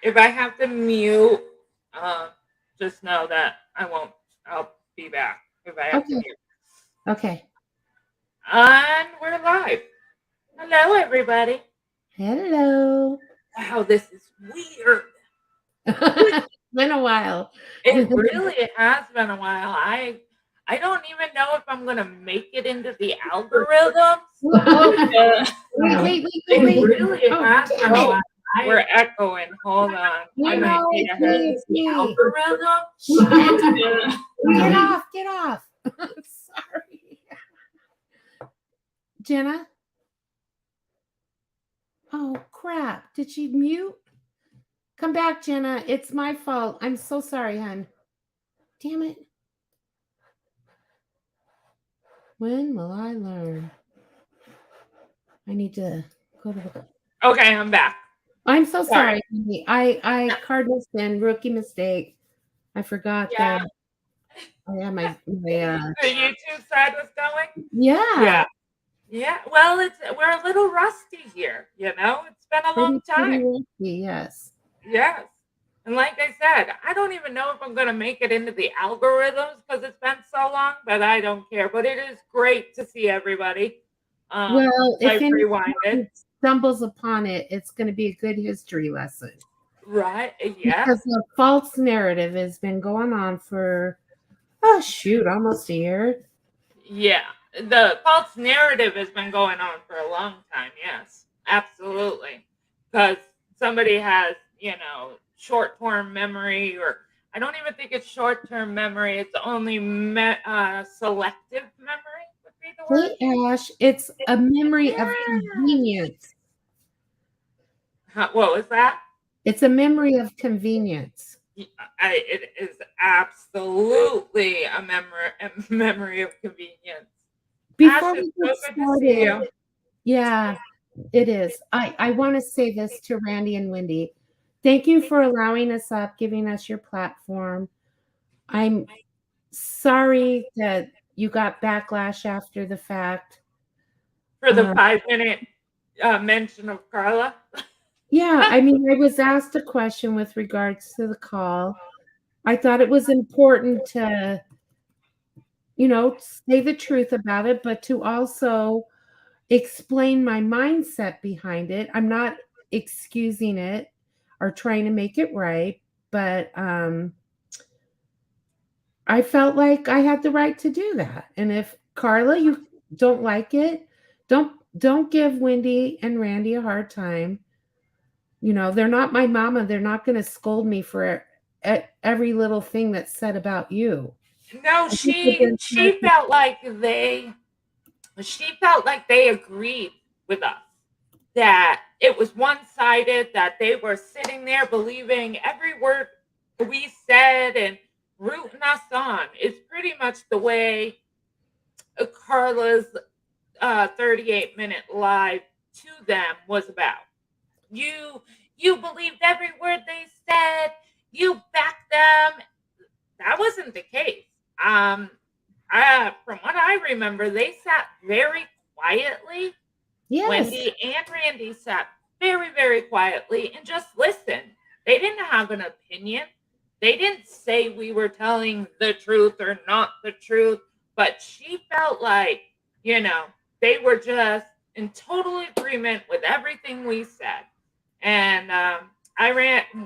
If I have to mute, uh, just know that I won't. I'll be back if I have to Okay. mute. Okay. And we're live. Hello, everybody. Hello. Wow, this is weird. Been a while. It really has been a while. I don't even know if I'm gonna make it into the algorithms. Yeah. It Wait. really Oh, has been damn a it. while. We're echoing. Hold on. I might No, be it's ahead. me. It's The me. algorithm. Shit. Yeah. Get off. Get off. Sorry. Jenna? Oh, crap. Did she mute? Come back, Jenna. It's my fault. I'm so sorry, hon. Damn it. When will I learn? I need to go to the. Okay, I'm back. I'm so Sorry. sorry. Honey. I cardinal sin, rookie mistake. I forgot Yeah. that I had my The YouTube side was going. yeah, Yeah. Yeah. Well, we're a little rusty here. It's been a long pretty time. rusty, yes. Yes. And like I said, I don't even know if I'm going to make it into the algorithms because it's been so long, but I don't care. But it is great to see everybody. Well, if I've rewinded. anyone stumbles upon it, it's going to be a good history lesson Right. Yes. because the false narrative has been going on for oh shoot, almost a year. Yeah. The false narrative has been going on for a long time. Yes. Absolutely. Because somebody has, short term memory, or I don't even think it's short term memory. It's only selective memory, would be the word. Hey Ash, it's a memory of Yes. convenience. What was that? It's a memory of convenience. It is absolutely a memory of convenience. Ash, Before it's we so get good to see started, you. yeah, it is. I want to say this to Randy and Wendy. Thank you for allowing us up, giving us your platform. I'm sorry that you got backlash after the fact. For the Uh, 5 minute mention of Carla. yeah, I mean, I was asked a question with regards to the call. I thought it was important to, say the truth about it, but to also explain my mindset behind it. I'm not excusing it or trying to make it right, but I felt like I had the right to do that. And if Carla, you don't like it, don't give Wendy and Randy a hard time. They're not my mama. They're not going to scold me for every little thing that's said about you. No, I think that she they're trying she felt like they agreed with us that it was one sided, that they were sitting there believing every word we said and rooting us on. It's pretty much the way Carla's 38-minute live to them was about. You believed every word they said. You backed them. That wasn't the case. Um, from what I remember, they sat very quietly. yes. Wendy and Randy sat very, very quietly and just listened. They didn't have an opinion. They didn't say we were telling the truth or not the truth, but she felt like, you know, they were just in total agreement with everything we said. And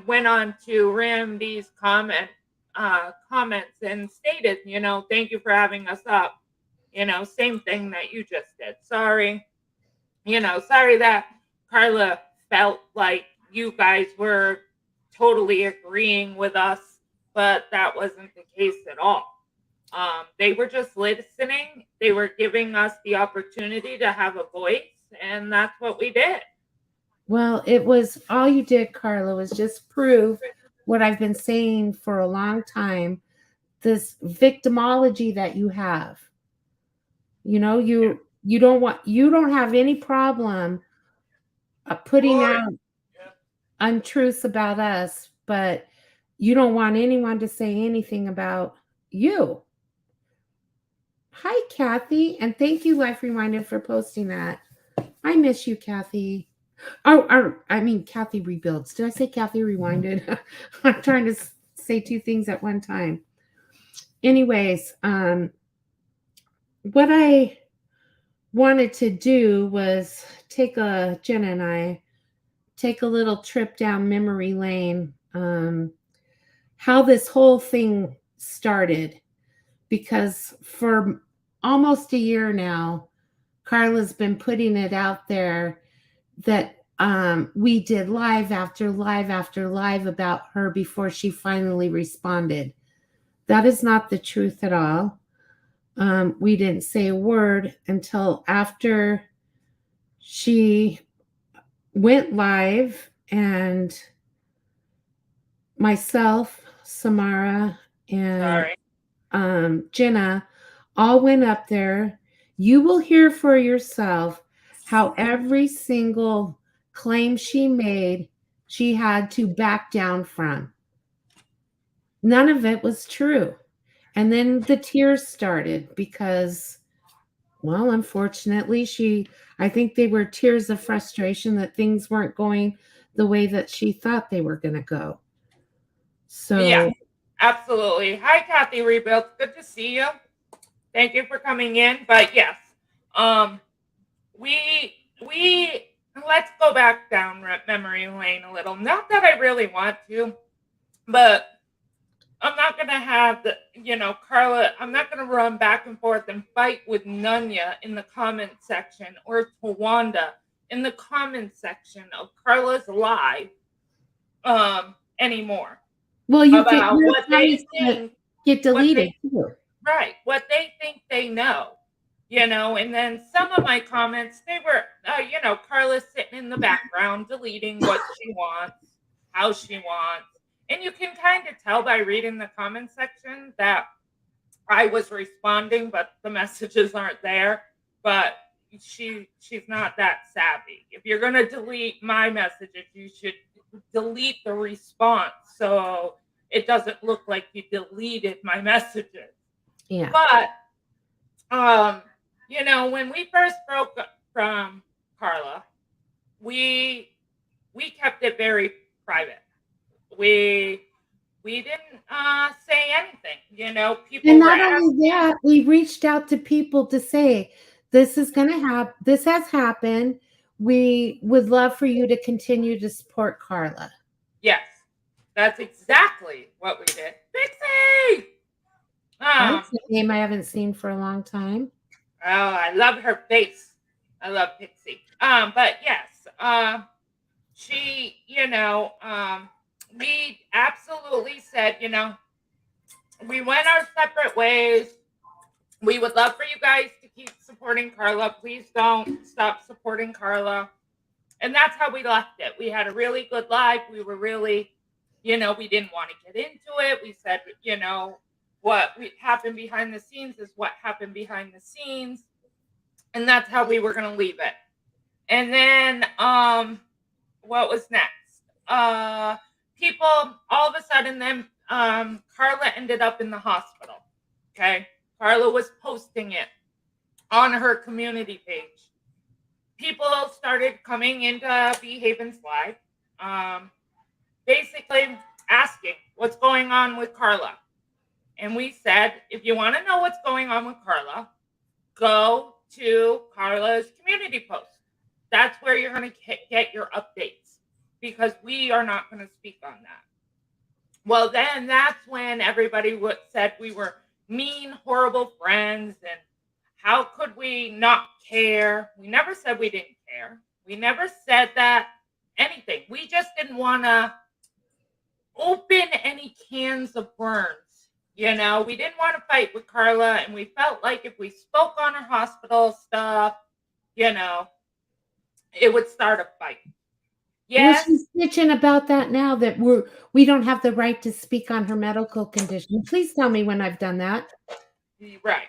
went on to Randy's comments and stated, thank you for having us up. Same thing that you just did. Sorry that Carla felt like you guys were totally agreeing with us, but that wasn't the case at all. They were just listening. They were giving us the opportunity to have a voice, and that's what we did. Well, it was all you did, Carla, was just prove what I've been saying for a long time, this victimology that you have. You don't have any problem putting out untruths about us, but you don't want anyone to say anything about you. Hi, Kathy, and thank you, Life Reminded, for posting that. I miss you, Kathy. I mean, Kathy rebuilds. Did I say Kathy rewinded? I'm trying to say two things at one time. Anyways, what I wanted to do was Jenna and I take a little trip down memory lane. How this whole thing started, because for almost a year now, Carla's been putting it out there that we did live after live after live about her before she finally responded. That is not the truth at all. We didn't say a word until after she went live, and myself, Samara, and Sorry. Jenna all went up there. You will hear for yourself how every single claim she made, she had to back down from. None of it was true. And then the tears started because, well, unfortunately, I think they were tears of frustration that things weren't going the way that she thought they were going to go. Yeah, So, absolutely. Hi, Kathy Rebuild. Good to see you. Thank you for coming in. But yes, um, we let's go back down memory lane a little. Not that I really want to, but I'm not gonna have Carla. I'm not gonna run back and forth and fight with Nunya in the comment section or Tawanda in the comment section of Carla's live anymore well, about your what they comments think, get what deleted they too. right, what they think they know, and then some of my comments, they were, Carla's sitting in the background deleting what she wants, how she wants. And you can kind of tell by reading the comment section that I was responding, but the messages aren't there. But she's not that savvy. If you're gonna delete my messages, you should delete the response so it doesn't look like you deleted my messages. Yeah. But when we first broke up from Carla, we kept it very private. We didn't say anything. And People were not only asking. that, we reached out to people to say, this is going to happen. This has happened. We would love for you to continue to support Carla. Yes, that's exactly what we did. Pixie. Um. That's a name I haven't seen for a long time. Oh, I love her face. I love Pixie. But yes. She. We absolutely said. We went our separate ways. We would love for you guys to keep supporting Carla. Please don't stop supporting Carla. And that's how we left it. We had a really good live. We were really, we didn't want to get into it. We said, what happened behind the scenes is what happened behind the scenes. And that's how we were going to leave it. And then, what was next? People, all of a sudden, then Carla ended up in the hospital. Okay. Carla was posting it on her community page. People started coming into Beahaven's live, basically asking what's going on with Carla. And we said, if you want to know what's going on with Carla, go to Carla's community post. That's where you're going to get your updates, because we are not going to speak on that. Well, then that's when everybody said we were mean, horrible friends, and how could we not care? We never said we didn't care. We never said that anything. We just didn't want to open any cans of worms. We didn't want to fight with Carla, and we felt like if we spoke on her hospital stuff, it would start a fight. Well, Yes. she's bitching about that now, that we don't have the right to speak on her medical condition. Please tell me when I've done that. Right.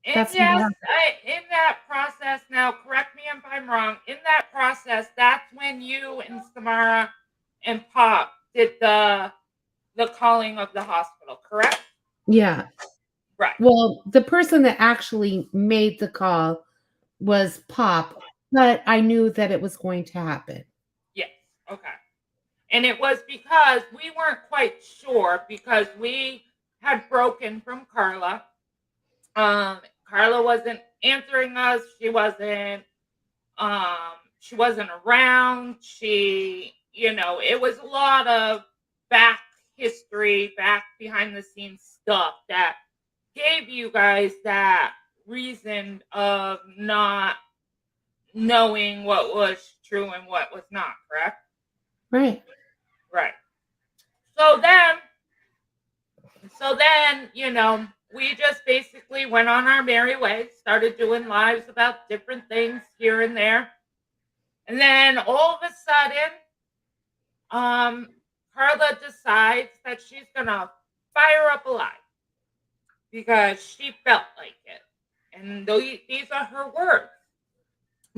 And That's yes, not. in that process, now correct me if I'm wrong, in that process, that's when you and Samara and Pop did the calling of the hospital, correct? Yeah. Right. Well, the person that actually made the call was Pop. but I knew that it was going to happen. Yes. Okay. And it was because we weren't quite sure because we had broken from Carla. Carla wasn't answering us. She wasn't around. It was a lot of back history, back behind the scenes stuff that gave you guys that reason of not knowing what was true and what was not, correct? Right. Right. So then, we just basically went on our merry way, started doing lives about different things here and there. And then all of a sudden, um, Carla decides that she's gonna fire up a live because she felt like it. And these are her words.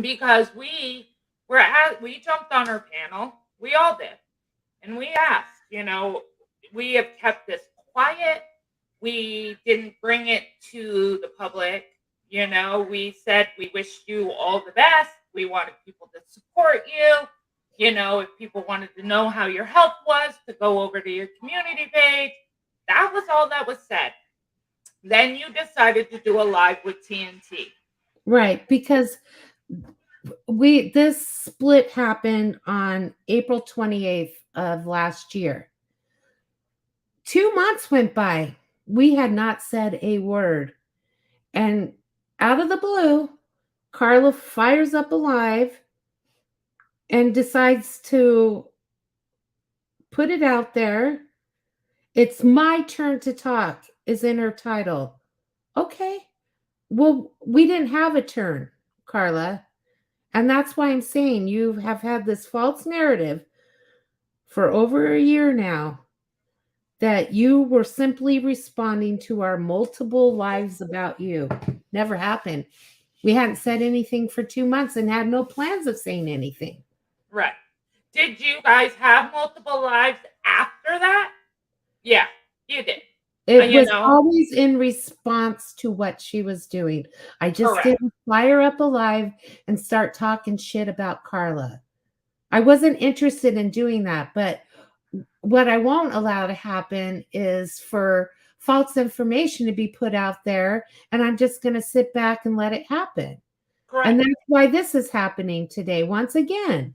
Because we jumped on her panel. We all did. And we asked, we have kept this quiet. We didn't bring it to the public. We said we wished you all the best. We wanted people to support you. If people wanted to know how your health was, to go over to your community page. That was all that was said. Then you decided to do a live with TNT. Right. Because this split happened on April 28th of last year. 2 months went by. We had not said a word. And out of the blue, Carla fires up a live and decides to put it out there. It's my turn to talk, is in her title. Okay. Well, we didn't have a turn, Carla. And that's why I'm saying you have had this false narrative for over a year now that you were simply responding to our multiple lives about you. Never happened. We hadn't said anything for 2 months and had no plans of saying anything. Right. Did you guys have multiple lives after that? Yeah, you did. It You was know, always in response to what she was doing. I just correct. didn't fire up a live and start talking shit about Carla. I wasn't interested in doing that, but what I won't allow to happen is for false information to be put out there, and I'm just going to sit back and let it happen. And Correct. that's why this is happening today. Once again,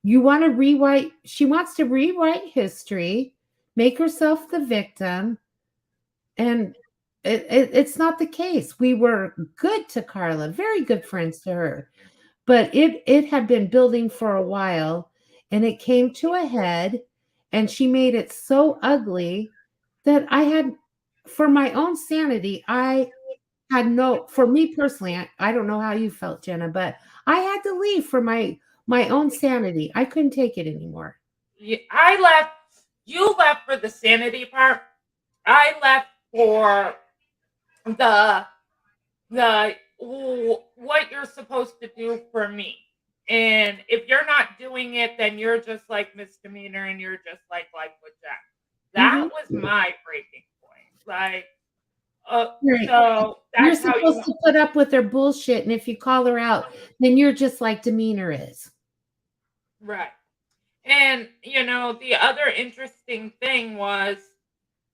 she wants to rewrite history, make herself the victim, and it's not the case. We were good to Carla, very good friends to her, but it had been building for a while, and it came to a head, and she made it so ugly that I had, for my own sanity, I had no, for me personally, I don't know how you felt, Jenna, but I had to leave for my own sanity. I couldn't take it anymore. I left. You left for the sanity part. I left for the what you're supposed to do for me. And if you're not doing it, then you're just like misdemeanor and you're just like life with Jack. That Mhm. was my breaking point. Like, Right. so You're that's how supposed you to put up with their bullshit, and if you call her out, then you're just like demeanor is. right. And the other interesting thing was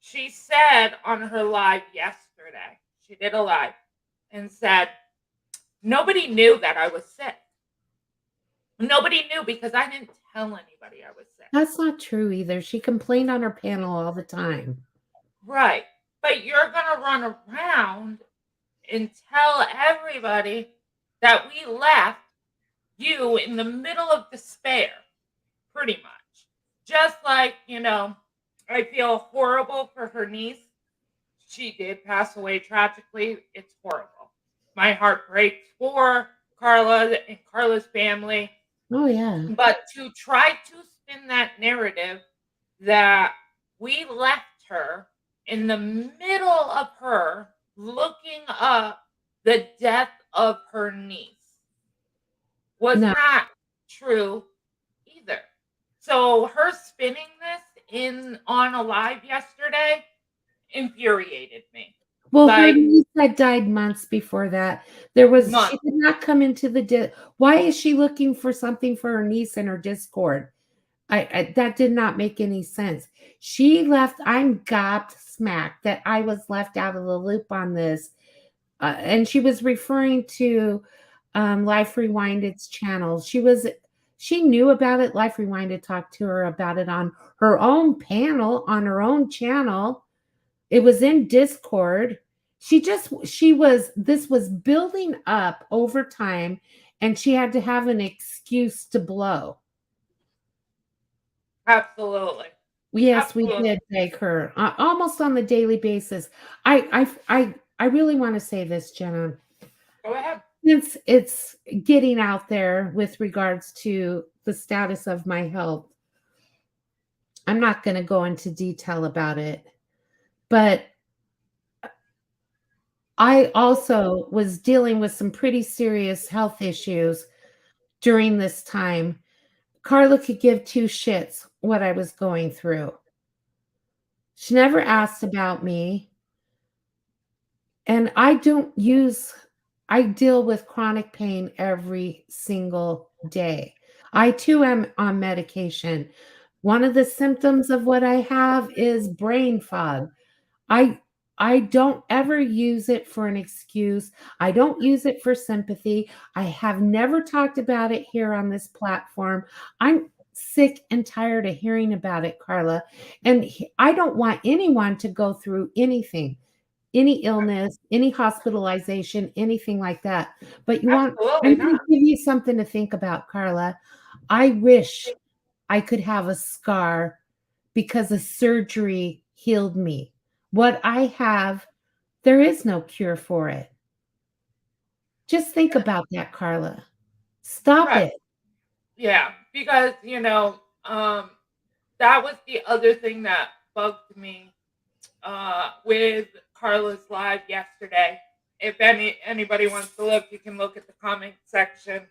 she said on her live yesterday, she did a live and said, nobody knew that I was sick. Nobody knew because I didn't tell anybody I was sick. That's not true either. She complained on her panel all the time. Right. But you're going to run around and tell everybody that we left you in the middle of despair, pretty much. Just like, I feel horrible for her niece. She did pass away tragically. It's horrible. My heart breaks for Carla and Carla's family. Oh yeah. But to try to spin that narrative that we left her in the middle of her looking up the death of her niece was No. not true either. So her spinning this in on a live yesterday infuriated me. Well, her like niece had died months before that. There was she months. did not come into the why is she looking for something for her niece in her Discord? I that did not make any sense. She left I'm gobsmacked that I was left out of the loop on this. And she was referring to Life Rewinded's channel. She knew about it. Life Rewinded talked to her about it on her own panel, on her own channel. It was in Discord. She was this was building up over time and she had to have an excuse to blow. Absolutely. Yes, we Absolutely. did take her almost on the daily basis. I really want to say this, Jenna. Go ahead. Since it's getting out there with regards to the status of my health, I'm not going to go into detail about it, but I also was dealing with some pretty serious health issues during this time. Carla could give two shits what I was going through. She never asked about me. And I deal with chronic pain every single day. I too am on medication. One of the symptoms of what I have is brain fog. I I don't ever use it for an excuse. I don't use it for sympathy. I have never talked about it here on this platform. I'm sick and tired of hearing about it, Carla. And I don't want anyone to go through anything, any illness, any hospitalization, anything like that. But Absolutely I'm going to not. give you something to think about, Carla. I wish I could have a scar because a surgery healed me. What I have, there is no cure for it. Just think about that, Carla. Stop Right. it. Yeah. Because, that was the other thing that bugged me with Carla's live yesterday. If anybody wants to look, you can look at the comment section.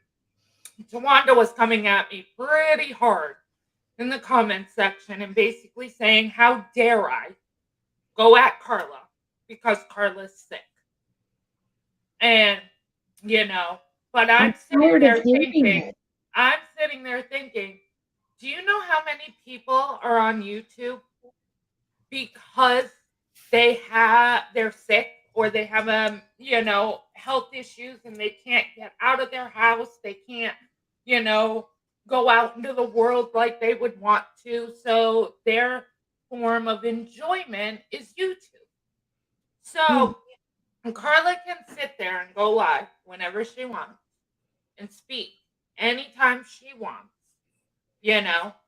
Tawanda was coming at me pretty hard in the comment section and basically saying, "How dare I go at Carla because Carla's sick?" And you know, but I'm tired of hearing it. I'm sitting there thinking, do you know how many people are on YouTube because they're sick or they have health issues and they can't get out of their house, they can't you know go out into the world like they would want to, so their form of enjoyment is YouTube. Yeah. So Carla can sit there and go live whenever she wants and speak anytime she wants,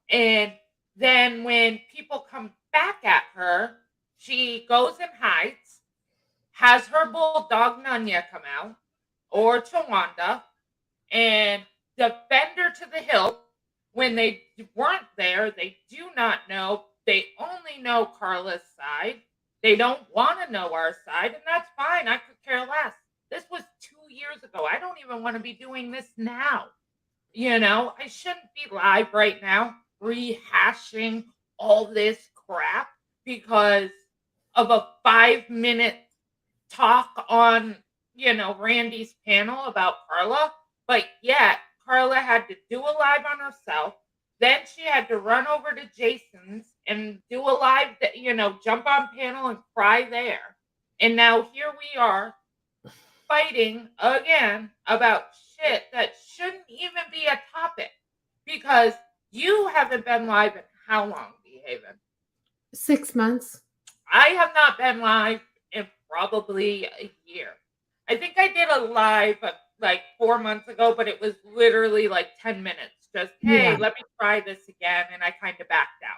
and then when people come back at her, she goes and hides, has her bulldog Nunya come out, or Tawanda, and defend her to the hilt. When they weren't there, they do not know. They only know Carla's side. They don't want to know our side, and that's fine. I could care less. This was 2 years ago. I don't even want to be doing this now. I shouldn't be live right now rehashing all this crap because of a 5 minute talk on, Randy's panel about Carla. But yet, Carla had to do a live on herself. Then she had to run over to Jason's and do a live, jump on panel and cry there. And now here we are fighting again about shit that shouldn't even be a topic because you haven't been live in how long, Behaven? 6 months. I have not been live in probably a year. I think I did a live like 4 months ago, but it was literally like 10 minutes. Just, hey, Yeah. let me try this again. And I kind of backed out.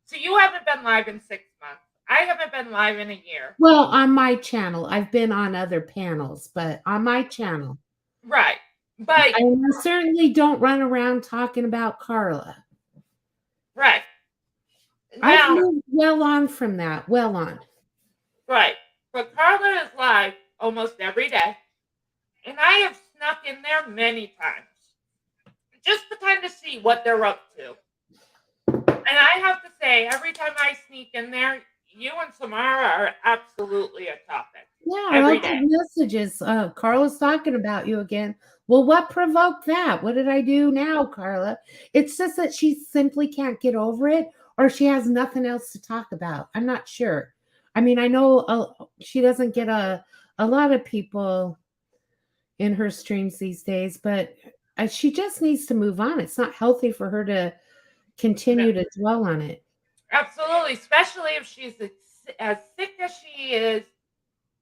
So you haven't been live in 6 months. I haven't been live in a year. Well, on my channel, I've been on other panels, but on my channel, Right. But, I certainly don't run around talking about Carla. right. I've Now, moved well on from that. Well on. right. But Carla is live almost every day. And I have snuck in there many times just to kind of see what they're up to. And I have to say, every time I sneak in there, you and Samara are absolutely a topic Yeah, I every like day. the messages. Carla's talking about you again. Well, what provoked that? What did I do now, Carla? It's just that she simply can't get over it, or she has nothing else to talk about. I'm not sure. I mean, I know she doesn't get a lot of people in her streams these days, but she just needs to move on. It's not healthy for her to No, continue to dwell on it. absolutely, especially if she's as sick as she is.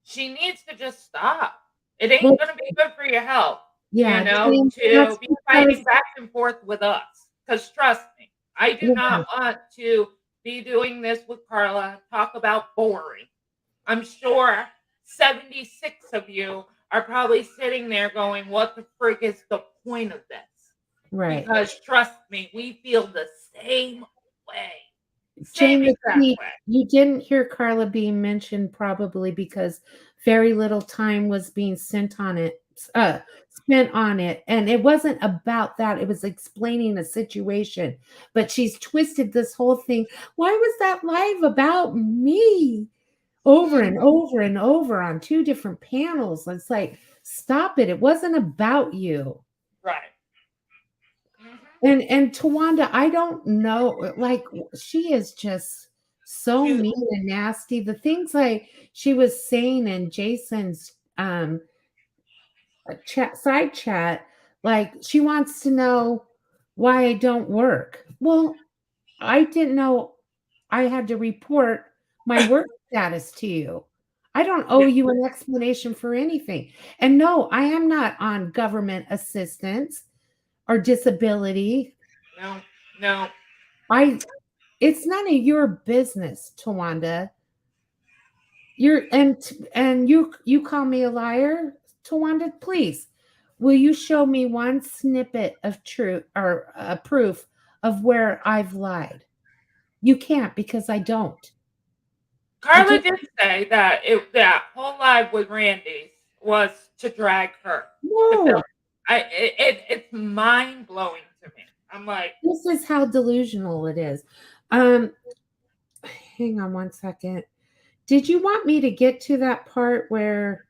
She needs to just stop. It Well, ain't gonna be good for your health, yeah, James, to that's be because fighting back and forth with us. Because trust me, I do yeah, not want to be doing this with Carla. Talk about boring. I'm sure 76 of you are probably sitting there going, "What the frig is the point of this?" right. Because trust me, we feel the same way. Same Jane, exact way. you didn't hear Carla being mentioned probably because very little time was being spent on it. And it wasn't about that. It was explaining a situation. But she's twisted this whole thing. Why was that live about me? Over and Mhm. over and over on two different panels. It's like, stop it. It wasn't about you. Right. Mhm. And Tawanda, I don't know, like she is just so She mean and nasty. The things like she was saying in Jason's side chat, like she wants to know why I don't work. Well, I didn't know I had to report my work status to you. I don't owe Yeah, you an explanation for anything. And no, I am not on government assistance or disability. no, no. I It's none of your business, Tawanda. You're and you call me a liar, Tawanda, please. Will you show me one snippet of truth or proof of where I've lied? You can't because I don't. I Carla just did say that that whole live with Randy was to drag her to film. no. It's mind blowing to me. I'm like, This is how delusional it is. Um, hang on one second. Did you want me to get to that part where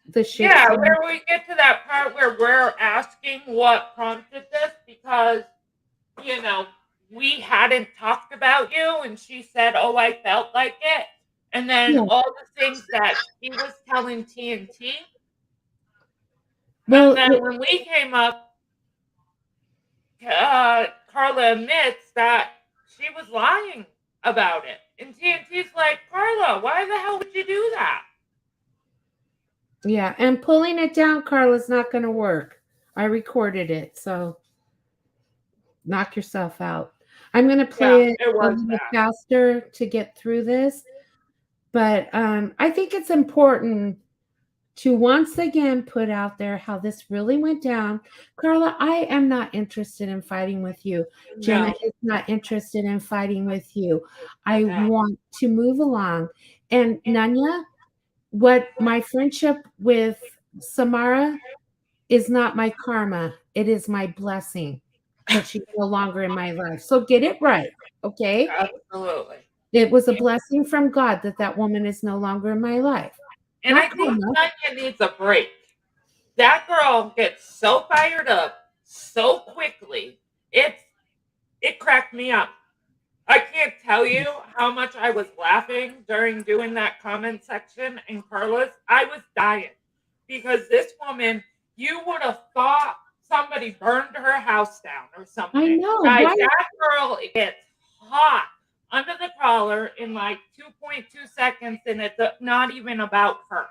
the shit yeah, song? where we get to that part where we're asking what prompted this because you know we hadn't talked about you, and she said, "Oh, I felt like it," and then Yeah. all the things that she was telling TNT, and Well, then when we came up, Carla admits that she was lying about it. And TNT's like, Carla, why the hell would you do that? yeah, and pulling it down, Carla's not going to work. I recorded it, so knock yourself out. I'm going to Yeah, play it it a was little bad. faster to get through this, but I think it's important to once again put out there how this really went down. Carla, I am not interested in fighting with you. Jenna No, is not interested in fighting with you. I no. want to move along. And Nanya, what my friendship with Samara is not my karma. It is my blessing that she's no longer in my life. So get it right. Okay. Absolutely. It was a blessing from God that that woman is no longer in my life. And I Not think karma. Tanya needs a break. That girl gets so fired up so quickly. It cracked me up. I can't tell you how much I was laughing during doing that comment section in Carla's. I was dying because this woman, you would have thought somebody burned her house down or I something. know. Like Why? that girl gets hot under the collar in like 2.2 seconds, and it's not even about her.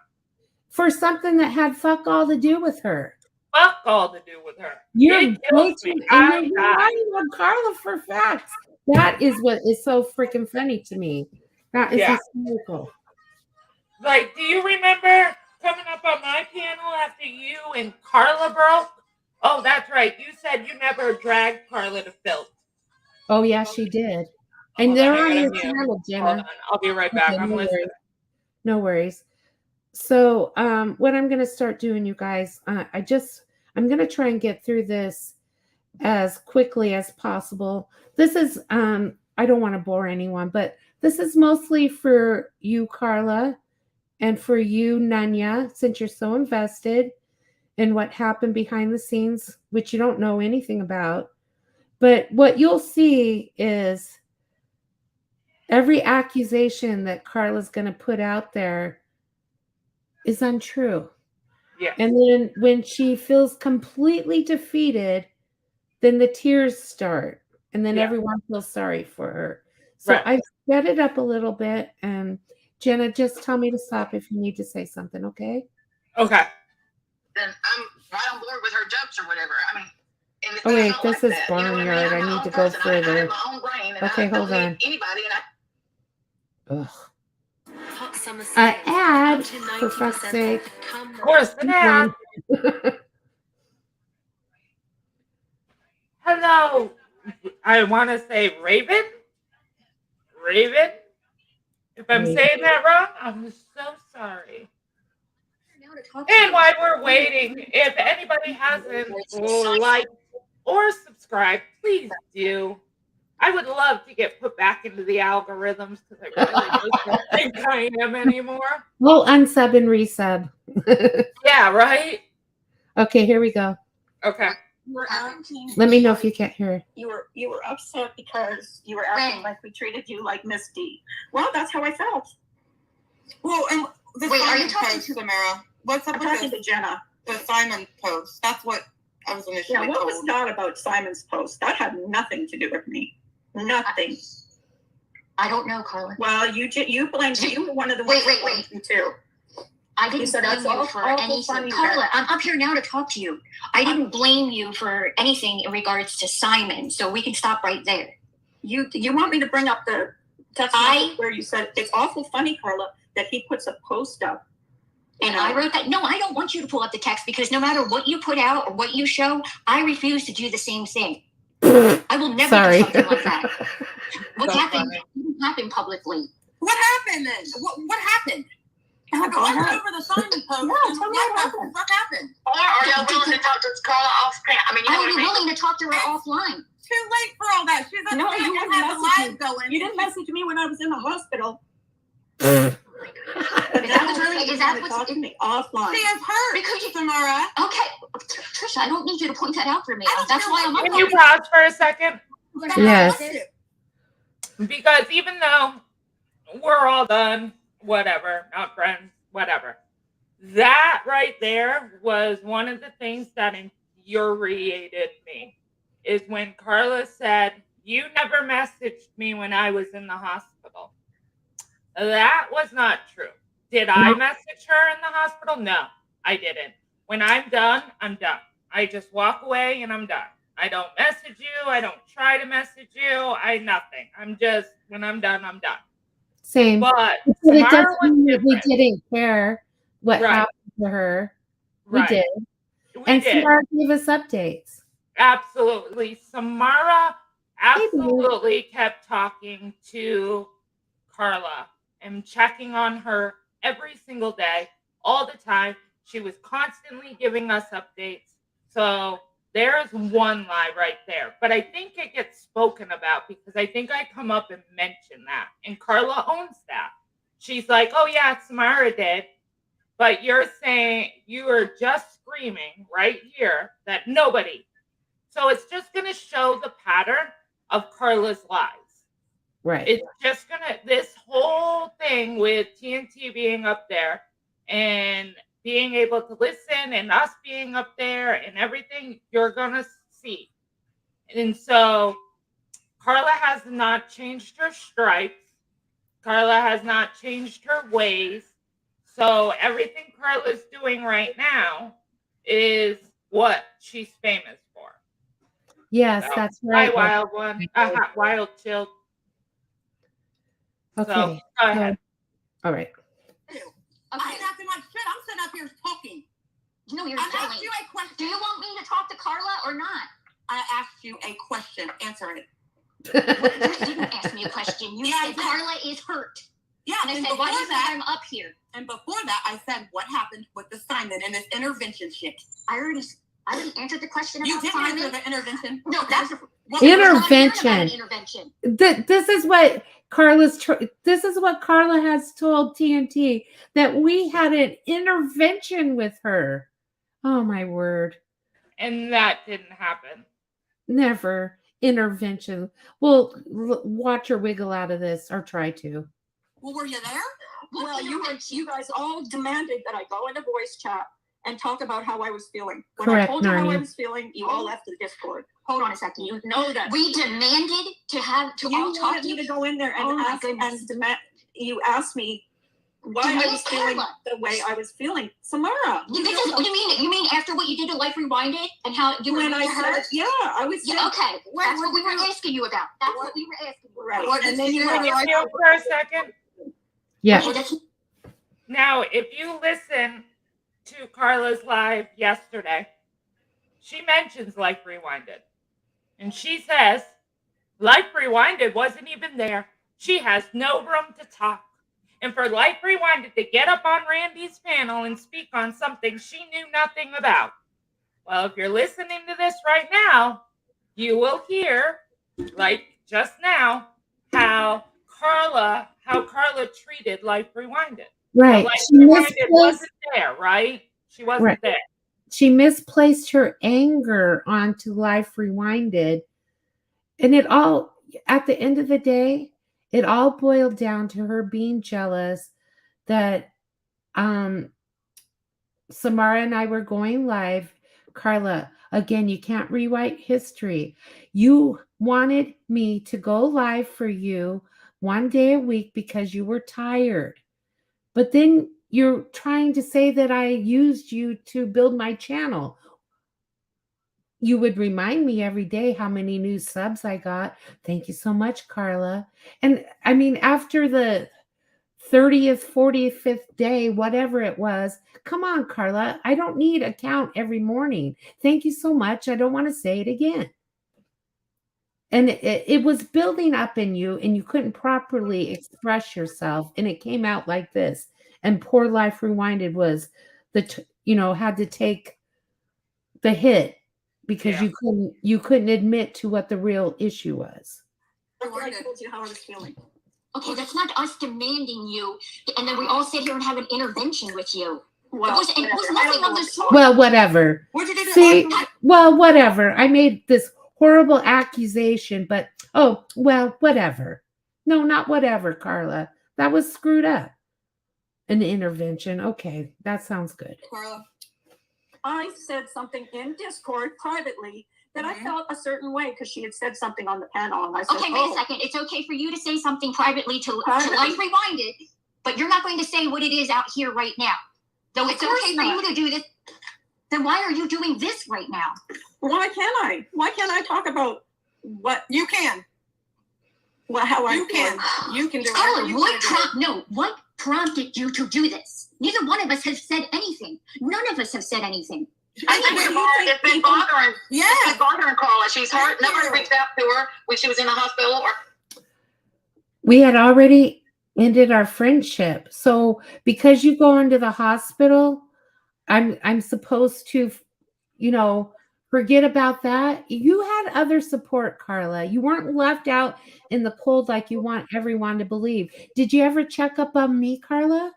For something that had fuck all to do with her. Fuck all to do with her. You're It kills way me. too, and you're I die. relying on Carla for facts. That is what is so freaking funny to me. That is Yeah. hysterical. Like, do you remember coming up on my panel after you and Carla broke? Oh, that's right. You said you never dragged Carla to filth. Oh yeah, she did. And Hold on, they're I on gotta your mute. channel, Hold Jenna. on, I'll be right back. Okay, I'm no listening. worries. No worries. So what I'm gonna start doing, you guys, I'm gonna try and get through this as quickly as possible. This is I don't want to bore anyone, but this is mostly for you, Carla, and for you, Nanya, since you're so invested in what happened behind the scenes, which you don't know anything about. But what you'll see is every accusation that Carla's going to put out there is untrue. Yeah. And then when she feels completely defeated, then the tears start. And then Yeah. everyone feels sorry for her. So Right. I've sped it up a little bit. And Jenna, just tell me to stop if you need to say something, okay? Okay. Then I'm right on board with her jokes or whatever. I mean, and Oh, wait, it's not this like is that. You know what I mean? barnyard. I'm I my need own to go person. I further. have my own brain, and Okay, I hold don't on. need anybody. And Ugh. Hot summer An sales, ad, up to for fuck's 90% sake. off. Come Of course, an ad. Hello. I want to say Raven. Raven. If I'm Raven. saying that wrong, I'm so sorry. And while we're waiting, if anybody hasn't liked or subscribed, please do. I would love to get put back into the algorithms because I really don't think I am anymore. We'll unsub and resub. Yeah, right? Okay, here we go. Okay. you were acting. Let me know if you can't hear. You were upset because you were acting like we treated you like Miss D. Well, that's how I felt. Well, and the Wait, are Simon you talking post, Samara? What's up I'm with talking this? to Jenna. The Simon post. That's what I was initially Yeah, what told. was that about Simon's post? That had nothing to do with me. Nothing. I don't know, Carla. Well, you blamed you were one of the Wait. too. I didn't said blame that's you all- for awful anything. funny Carla, that- I'm up here now to talk to you. I didn't blame you for anything in regards to Simon, so we can stop right there. You want me to bring up the text message where you said it's awful funny, Carla, that he puts a post up. And I wrote that. No, I don't want you to pull up the text because no matter what you put out or what you show, I refuse to do the same thing. I will never Sorry. do something like that. What So happened funny. didn't happen publicly. What happened then? What happened? Oh, go Go ahead. over the Simon post. Yeah, tell me what happened. What happened? Or are y'all willing to talk to Carla off screen? I mean, you know I what would I be mean? willing to talk to her offline. Too late for all that. She's upset No, you and wouldn't has a message live me. going. You didn't message me when I was in the hospital. Is that what's really? Is that what's? talk to me offline? She is hurt. Because you- Samara. Okay, Trisha, I don't need you to point that out for me. I don't That's care why I'm what up Can you here. pause for a second? Yes. Because even though we're all done, whatever, not friends, whatever, that right there was one of the things that infuriated me. Is when Carla said, "You never messaged me when I was in the hospital." That was not true. Did I message her in the hospital? No, I didn't. When I'm done, I'm done. I just walk away and I'm done. I don't message you. I don't try to message you. Nothing. I'm just, when I'm done, I'm done. Same. But But it Samara doesn't was mean that we different. didn't care what Right. happened to her. We Right. did. We And did. Samara gave us updates. Absolutely. Samara absolutely kept talking to Carla and checking on her every single day, all the time. She was constantly giving us updates. So there's one lie right there. But I think it gets spoken about because I think I come up and mention that. And Carla owns that. She's like, oh, yeah, Samara did. But you're saying you are just screaming right here that nobody. So it's just going to show the pattern of Carla's lies. Right. It's just going to, this whole thing with TNT being up there and being able to listen and us being up there and everything, you're going to see. And so Carla has not changed her stripes. Carla has not changed her ways. So everything Carla's doing right now is what she's famous for. Yes, So, that's right. Hi, Wild One. Wild Chill. Okay. So, go ahead. All right. I ain't acting like shit. I'm sitting up here talking. No, you're I asked yelling. you a question. Do you want me to talk to Carla or not? I asked you a question. Answer it. You didn't ask me a question. You Yeah, I said did. Carla is hurt. Yeah, And I and said, before why do you think that, I'm up here? and before that, I said what happened with the Simon and this intervention shit. I already I didn't answer the question You about didn't Simon. answer the intervention. No, that's Intervention. Intervention. This is what this is what Carla has told TNT, that we had an intervention with her. Oh my word. And that didn't happen. Never intervention. Well, watch her wiggle out of this, or try to. Well, were you there? What Well, you guys all demanded that I go into voice chat and talk about how I was feeling. When Correct, I told you how I Narnia. was feeling, you all left the Discord. Hold on a second. You know that. We demanded to have to You all talk wanted to me you. to go in there and Oh my ask goodness. and demand. You asked me why I was feeling Carla. the way I was feeling. Samara. This is what you mean after what you did to Life Rewinded and how you were When I to her? said, yeah, I was. Yeah, okay. That's what we were What- asking you about. That's what we were asking you about. Right. What And did then she you do? had Can you to mute for a second? Yeah. Okay, that's Now, if you listen to Carla's live yesterday, she mentions Life Rewinded. And she says, Life Rewinded wasn't even there. She has no room to talk. And for Life Rewinded to get up on Randy's panel and speak on something she knew nothing about. Well, if you're listening to this right now, you will hear, like just now, how Carla treated Life Rewinded. Right. Life She Rewinded misplaced, wasn't there, right? She wasn't Right. there. she misplaced her anger onto Life Rewinded. And it all, at the end of the day, it all boiled down to her being jealous that Samara and I were going live. Carla, again, you can't rewrite history. You wanted me to go live for you one day a week because you were tired. But then you're trying to say that I used you to build my channel. You would remind me every day how many new subs I got. Thank you so much, Carla. And I mean, after the 30th, 45th day, whatever it was, come on, Carla. I don't need a count every morning. Thank you so much. I don't want to say it again. And it was building up in you, and you couldn't properly express yourself, and it came out like this. And poor Life Rewinded was had to take the hit because Yeah. you couldn't admit to what the real issue was. I told you how I was feeling. okay, that's not us demanding you, and then we all sit here and have an intervention with you. Well, it was whatever. I nothing don't of know the what to sort. Well, whatever. What did you do? See, well, whatever. I made this horrible accusation, but oh, well, whatever. No, not whatever, Carla. That was screwed up. An intervention. Okay, that sounds good. Carla. I said something in Discord privately that I felt a certain way because she had said something on the panel, and I said, Okay, wait a second. It's okay for you to say something privately to Privately. Life Rewinded, but you're not going to say what it is out here right now. Though it's course okay for not. you to do this, then why are you doing this right now? Why can't I? Why can't I talk about what You can. how I You can. You can do Carla, whatever you what want to do. what prompted you to do this? Neither one of us has said anything. None of us have said anything. It's been bothering. Yeah. It's been bothering Carla. She's hurt. Thank Nobody you. reached out to her when she was in the hospital. Or We had already ended our friendship. So because you go into the hospital, I'm supposed to, forget about that. You had other support, Carla. You weren't left out in the cold like you want everyone to believe. Did you ever check up on me, Carla,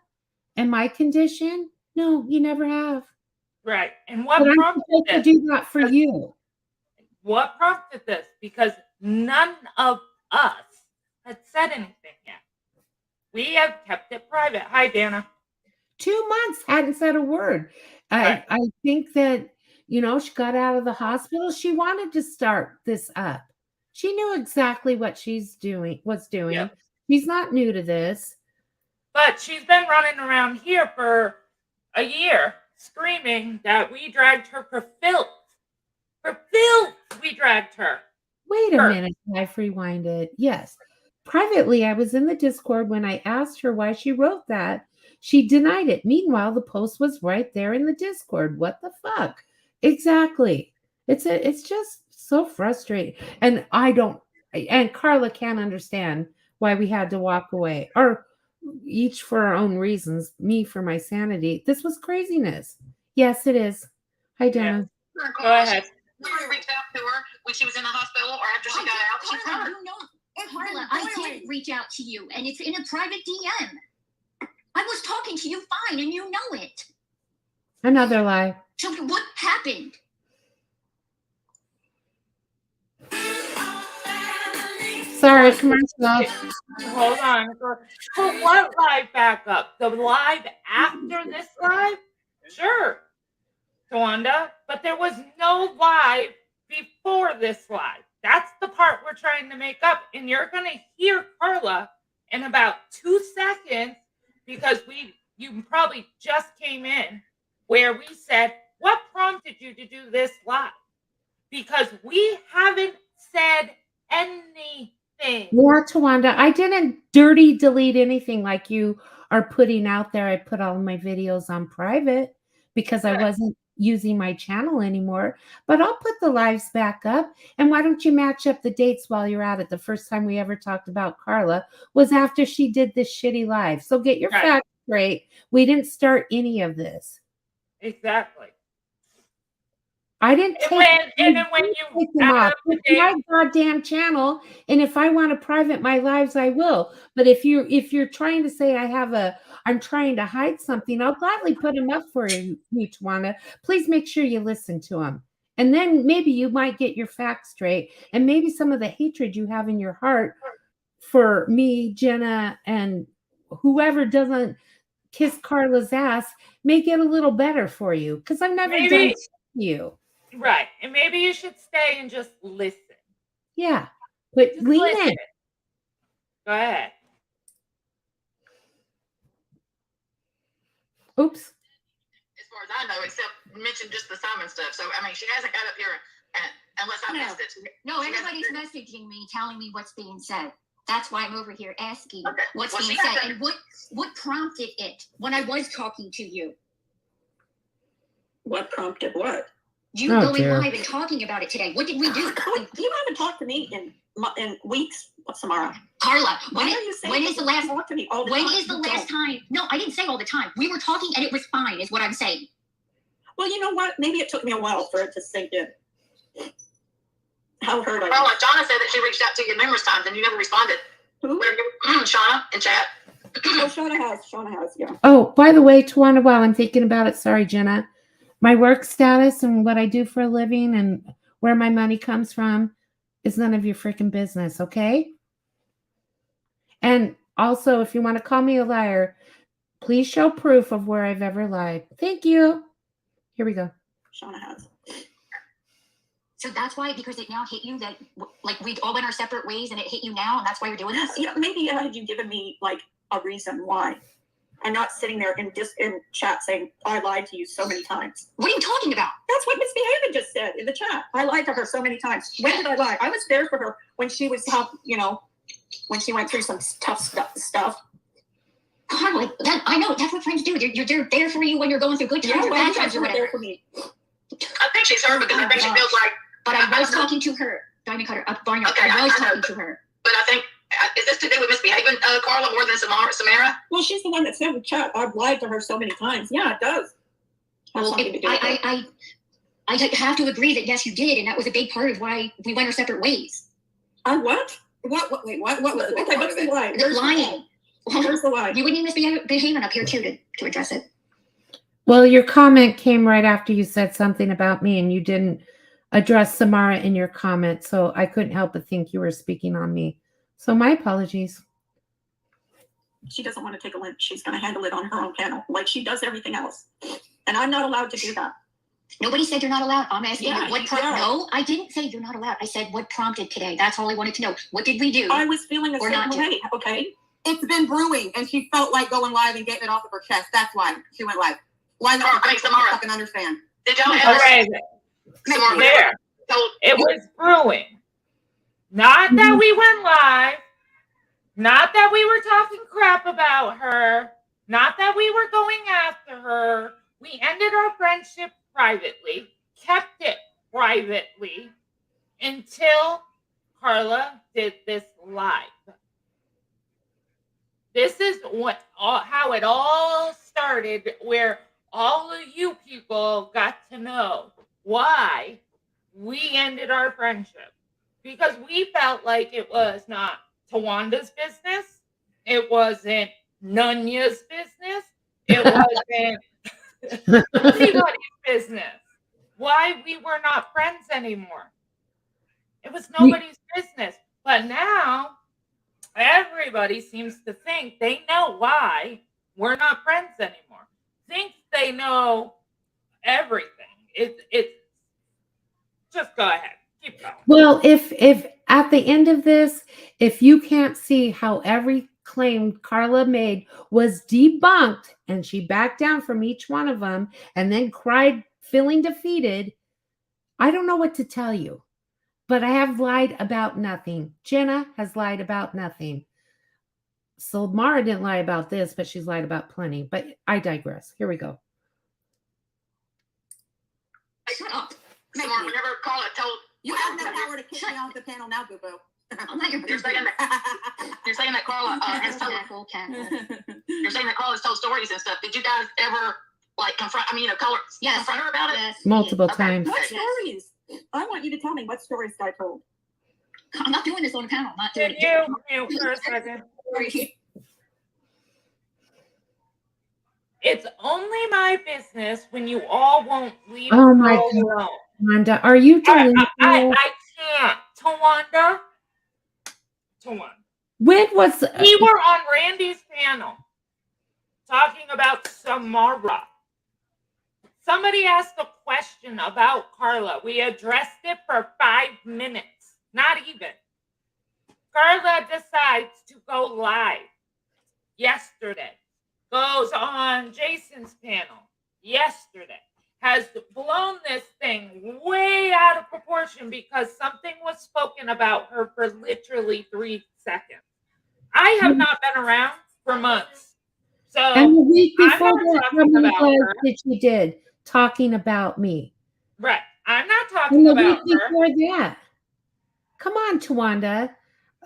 and my condition? No, you never have. Right. And what But I'm prompted supposed to this? do that for you. What prompted this? Because none of us had said anything yet. We have kept it private. Hi, Dana. 2 months, hadn't said a word. Right. I think that, she got out of the hospital. She wanted to start this up. She knew exactly what was doing. Yeah. She's not new to this. But she's been running around here for a year screaming that we dragged her for filth. For filth, we dragged her. Wait a Sure. minute, Life Rewinded. Yes. Privately, I was in the Discord when I asked her why she wrote that. She denied it. Meanwhile, the post was right there in the Discord. What the fuck? Exactly. It's just so frustrating. And Carla can't understand why we had to walk away, or each for our own reasons. Me for my sanity. This was craziness. Yes, it is. Hi, Dana. Go ahead. Did you reach out to her when she was in the hospital or after she got out? She's Carla, hurt. you know, It's Carla, been I boiling. did reach out to you, and it's in a private DM. I was talking to you fine, and you know it. Another lie. So what happened? Sorry, commercial. Hold on. For what live backup? The live after this live? Sure, Tawanda. But there was no live before this live. That's the part we're trying to make up. And you're going to hear Carla in about 2 seconds because you probably just came in where we said, what prompted you to do this live? Because we haven't said anything. Yeah, Tawanda, I didn't dirty delete anything like you are putting out there. I put all my videos on private because I Right. wasn't using my channel anymore. But I'll put the lives back up. And why don't you match up the dates while you're at it? The first time we ever talked about Carla was after she did this shitty live. So get your Right. facts straight. We didn't start any of this. Exactly. I didn't And take then when you take them add off. up the It's my dates, goddamn channel, and if I want to private my lives, I will. But if you're trying to say I'm trying to hide something, I'll gladly put them up for you, Tawana. Please make sure you listen to them, and then maybe you might get your facts straight, and maybe some of the hatred you have in your heart for me, Jenna, and whoever doesn't kiss Carla's ass may get a little better for you because I've never done maybe it to you. right, and maybe you should stay and just listen. Yeah, but Just lean listen. in. Go ahead. Oops. As far as I know, except mention just the Simon stuff. So, I mean, she hasn't got up here unless I missed it. No, everybody's messaging me, telling me what's being said. That's why I'm over here asking Okay. what's Well, being she said hasn't- and what prompted it when I was talking to you. What prompted what? You Oh, going dear. live and talking about it today. What did we do? You haven't talked to me in weeks, Samara. Carla, Why when are you saying when is the last talk to me all the when time? is the You last don't. time? No, I didn't say all the time. We were talking and it was fine, is what I'm saying. Well, you know what? Maybe it took me a while for it to sink in. How hurt I Carla, was. Shauna said that she reached out to you numerous times and you never responded. Who? Shauna in chat. Oh, Shauna has, yeah. Oh, by the way, Tawana, while I'm thinking about it, sorry, Jenna, my work status and what I do for a living and where my money comes from is none of your freaking business, okay? And also, if you want to call me a liar, please show proof of where I've ever lied. Thank you. Here we go. Shauna has. So that's why, because it now hit you that like we all went our separate ways and it hit you now, and that's why you're doing this. Yeah, maybe had you given me like a reason why. I'm not sitting there in chat saying I lied to you so many times. What are you talking about? That's what Miss Beahaven just said in the chat. I lied to her so many times. When did I lie? I was there for her when she was when she went through some tough stuff. Carla, I know that's what friends do. They're there for you when you're going through good times Yeah, or well, bad you times guys or weren't whatever. there for me. I think she's hurt because I think she feels like. But I was talking to her, Diamond Cutter, Barnyard. Okay, I was I know. talking to her. But I think, is this to do with misbehaving, Carla, more than Samara? Well, she's the one that said in the chat, I've lied to her so many times. Yeah, it does. Has Well, something to do with it. I have to agree that yes, you did, and that was a big part of why we went our separate ways. I what? Wait, what was the big part of it? Lie? The lying. Where's the lie? You wouldn't even misbehaving up here too to address it. Well, your comment came right after you said something about me, and you didn't address Samara in your comment, so I couldn't help but think you were speaking on me. So my apologies. She doesn't want to take a lynch. She's going to handle it on her own panel, like she does everything else. And I'm not allowed to do that. Nobody said you're not allowed. I'm asking Yeah, you what yeah. No, I didn't say you're not allowed. I said what prompted today. That's all I wanted to know. What did we do? I was feeling a Or certain not way, okay? It's been brewing, and she felt like going live and getting it off of her chest. That's why she went live. Why not? Carla, thanks, Samara. I fucking understand. Did y'all All ever right, Samara, there. told It was brewing. Not that we went live. Not that we were talking crap about her. Not that we were going after her. We ended our friendship privately, kept it privately until Carla did this live. This is how it all started, where all of you people got to know why we ended our friendship. Because we felt like it was not Tawanda's business. It wasn't Nunya's business. It wasn't anybody's business. Why we were not friends anymore. It was nobody's business. But now everybody seems to think they know why we're not friends anymore. Thinks they know everything. It's just go ahead. Keep going. Well, if at the end of this, if you can't see how every claim Carla made was debunked and she backed down from each one of them and then cried feeling defeated, I don't know what to tell you. But I have lied about nothing. Jenna has lied about nothing. So Mara didn't lie about this, but she's lied about plenty. But I digress. Here we go. Shut up. Samara, whenever Carla told You have no power to kick me off the panel now, boo boo. I'm not your you're saying that Carla has told you're saying that Carla's told stories and stuff. Did you guys ever like confront? I mean, Yes. confront her about it? Yes. Multiple Okay. times. What stories? I want you to tell me what stories I told. I'm not doing this on the panel. I'm not doing Can it. you mute for a second? Sorry. It's only my business when you all won't leave Oh my girls God. alone. Wanda, are you delusional? I can't. Tawanda. When was We were on Randy's panel talking about Samara. Somebody asked a question about Carla. We addressed it for 5 minutes. Not even. Carla decides to go live yesterday. Goes on Jason's panel yesterday. Has blown this thing way out of proportion because something was spoken about her for literally 3 seconds. I have not been around for months. So and the week I'm before not that, how talking many about lives her. did she did talking about me? Right. I'm not And talking the about week her. before that. Come on, Tawanda.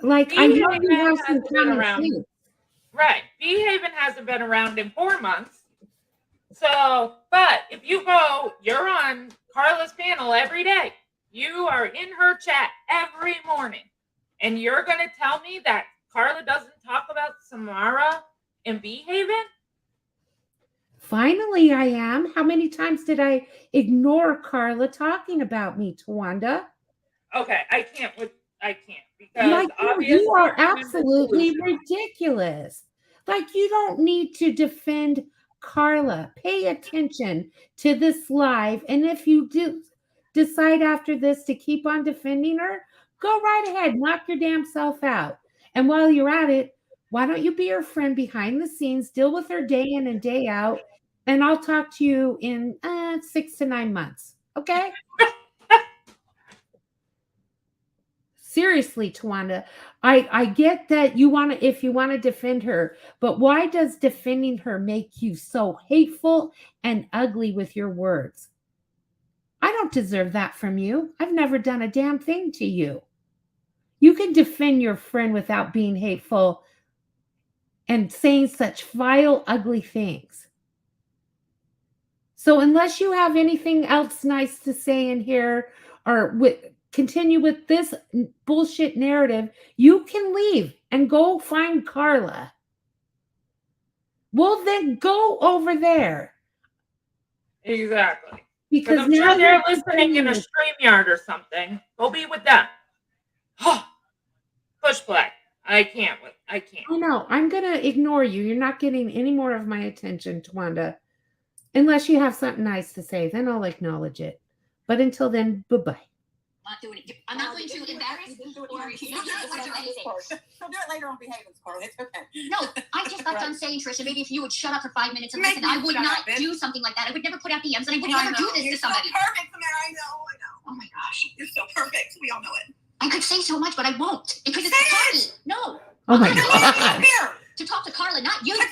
Like, I know you Beahaven have some hasn't been common around. sense. Right. Beahaven hasn't been around in 4 months. So, but if you go, you're on Carla's panel every day. You are in her chat every morning. And you're going to tell me that Carla doesn't talk about Samara and Beahaven? Finally, I am. How many times did I ignore Carla talking about me, Tawanda? Okay, I can't because Like, obviously you are I'm absolutely delusional. ridiculous. Like, you don't need to defend Carla. Pay attention to this live. And if you do decide after this to keep on defending her, go right ahead. Knock your damn self out. And while you're at it, why don't you be her friend behind the scenes, deal with her day in and day out, and I'll talk to you in 6 to 9 months. Okay? Seriously, Tawanda, I get that you want to, if you want to defend her, but why does defending her make you so hateful and ugly with your words? I don't deserve that from you. I've never done a damn thing to you. You can defend your friend without being hateful and saying such vile, ugly things. So unless you have anything else nice to say in here or continue with this bullshit narrative, you can leave and go find Carla. Well, then go over there. Exactly. Because I'm now sure they're you're listening in a StreamYard or something. Go be with them. Push play. I can't. I know. I'm going to ignore you. You're not getting any more of my attention, Tawanda. Unless you have something nice to say, then I'll acknowledge it. But until then, bye-bye. Not doing it. I'm not going to embarrass or do anything. So do it later on behaving, Carla. It's okay. No, I just got done saying, Trisha, maybe if you would shut up for 5 minutes and Make listen, me I would shut not up, bitch. do something like that. I would never put out DMs and I would I never do know. this You're to somebody. So perfect, Samara. I know. Oh my gosh. You're so perfect. We all know it. I could say so much, but I won't. Because it's Say funny. No. Oh my I'm God. Here. to talk to Carla, not you. But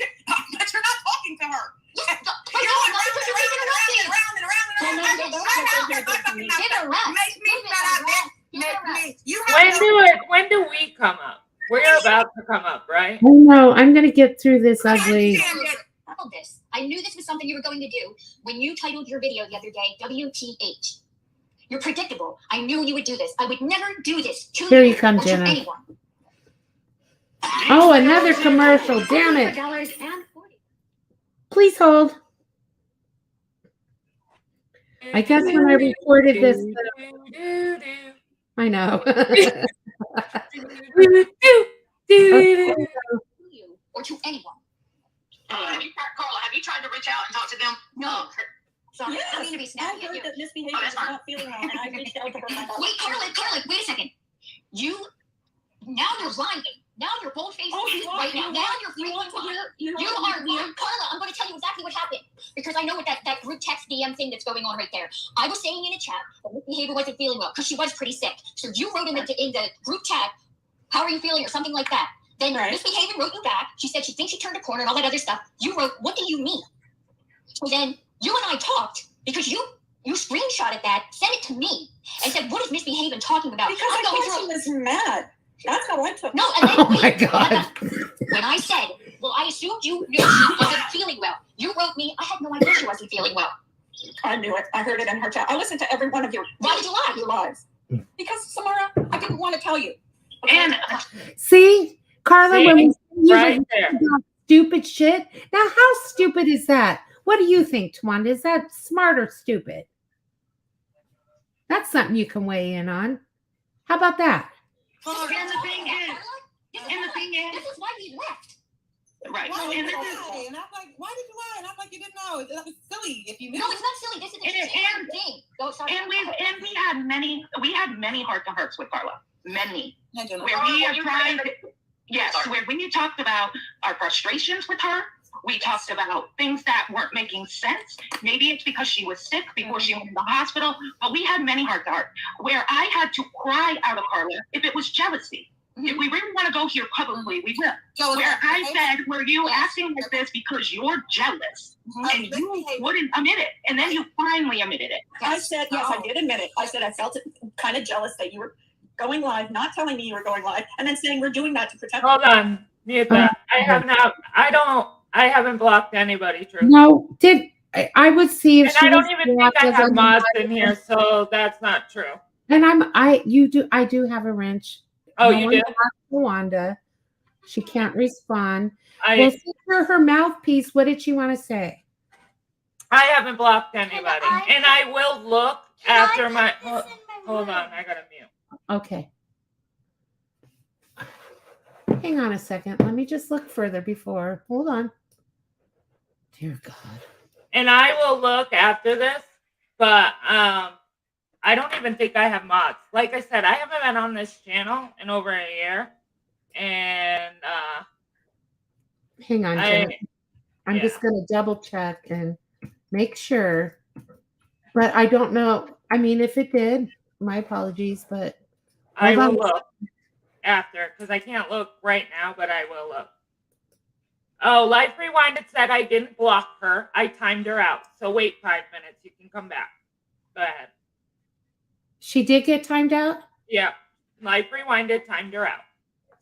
you're not talking to her. Yes, You're going around and around and around and around. Interrupt. Make me shut up, bitch. Make me. You have When do we come up? We're about to come up, right? Oh no, I'm going to get through this ugly. I knew this was something you were going to do when you titled your video the other day, WTH. You're predictable. I knew you would do this. I would never do this to Here you you come, or to Jenna. anyone. Oh, another commercial. Damn it. $44.40. Please hold. I guess when I recorded this, I know. Or to anyone. Carla, have you tried to reach out and talk to them? No. Sorry. Yes, I don't mean to be I snappy at heard you. that misbehavior Oh, that's is fine. not feeling well, and I reached out to her. Wait, Carla, wait a second. Now you're lying. Now you're bold-faced right now. Now you're freaking lying. You are lying. Carla, I'm going to tell you exactly what happened. Because I know what that group text DM thing that's going on right there. I was saying in a chat that Miss Behavior wasn't feeling well because she was pretty sick. So you wrote in the group chat, how are you feeling, or something like that. Then Miss Behavior wrote you back. She said she thinks she turned a corner and all that other stuff. You wrote, what do you mean? So then you and I talked because you screenshotted that, sent it to me, and said, what is Miss Behavior talking about? Because I thought she was mad. That's how I took it. No, and then Oh my God. when I said, well, I assumed you knew she wasn't feeling well. You wrote me, I had no idea she wasn't feeling well. I knew it. I heard it in her chat. I listened to every one of your Why did you lie? your lives. Because, Samara, I didn't want to tell you. Okay? And See, Carla, See? when we you Right were there. about stupid shit. Now, how stupid is that? What do you think, Twanda? Is that smart or stupid? That's something you can weigh in on. How about that? and the thing is, This is why we left. right. Why did And you this is, lie? And I'm like, why did you lie? And I'm like, you didn't know. That was silly. If you knew. No, it's not silly. This is It is, a thing. Oh, sorry. and we had many heart to hearts with Carla. Many. I don't know. Where we have tried, yes, where we talked about our frustrations with her. We talked about things that weren't making sense. Maybe it's because she was sick before she went to the hospital, but we had many heart to heart where I had to cry out of Carla if it was jealousy. If we really want to go here publicly, we will. So Where I said, were you acting like this because you're jealous? And you wouldn't admit it. And then you finally admitted it. I said, yes, I did admit it. I said I felt kind of jealous that you were going live, not telling me you were going live, and then saying we're doing that to protect Hold on. Mute that. I haven't blocked anybody, Drew. No, I would see if And she I don't was even think blocked I as have a mods mod. in here, so that's not true. And I do have a wrench. Oh, No you one do? talks to Wanda. She can't respond. I Well, since you're her mouthpiece, what did she want to say? haven't blocked anybody. And I will look after my. This in my Hold on, room. I gotta mute. Okay. Hang on a second. Let me just look further before. Hold on. Dear God. And I will look after this, but I don't even think I have mods. Like I said, I haven't been on this channel in over a year, and Hang on, Jen. I'm yeah. just going to double check and make sure. But I don't know. I mean, if it did, my apologies, but I will hold on. look after because I can't look right now, but I will look. Oh, Life Rewinded said I didn't block her. I timed her out. So wait 5 minutes. You can come back. Go ahead. She did get timed out? Yeah. Life Rewinded timed her out.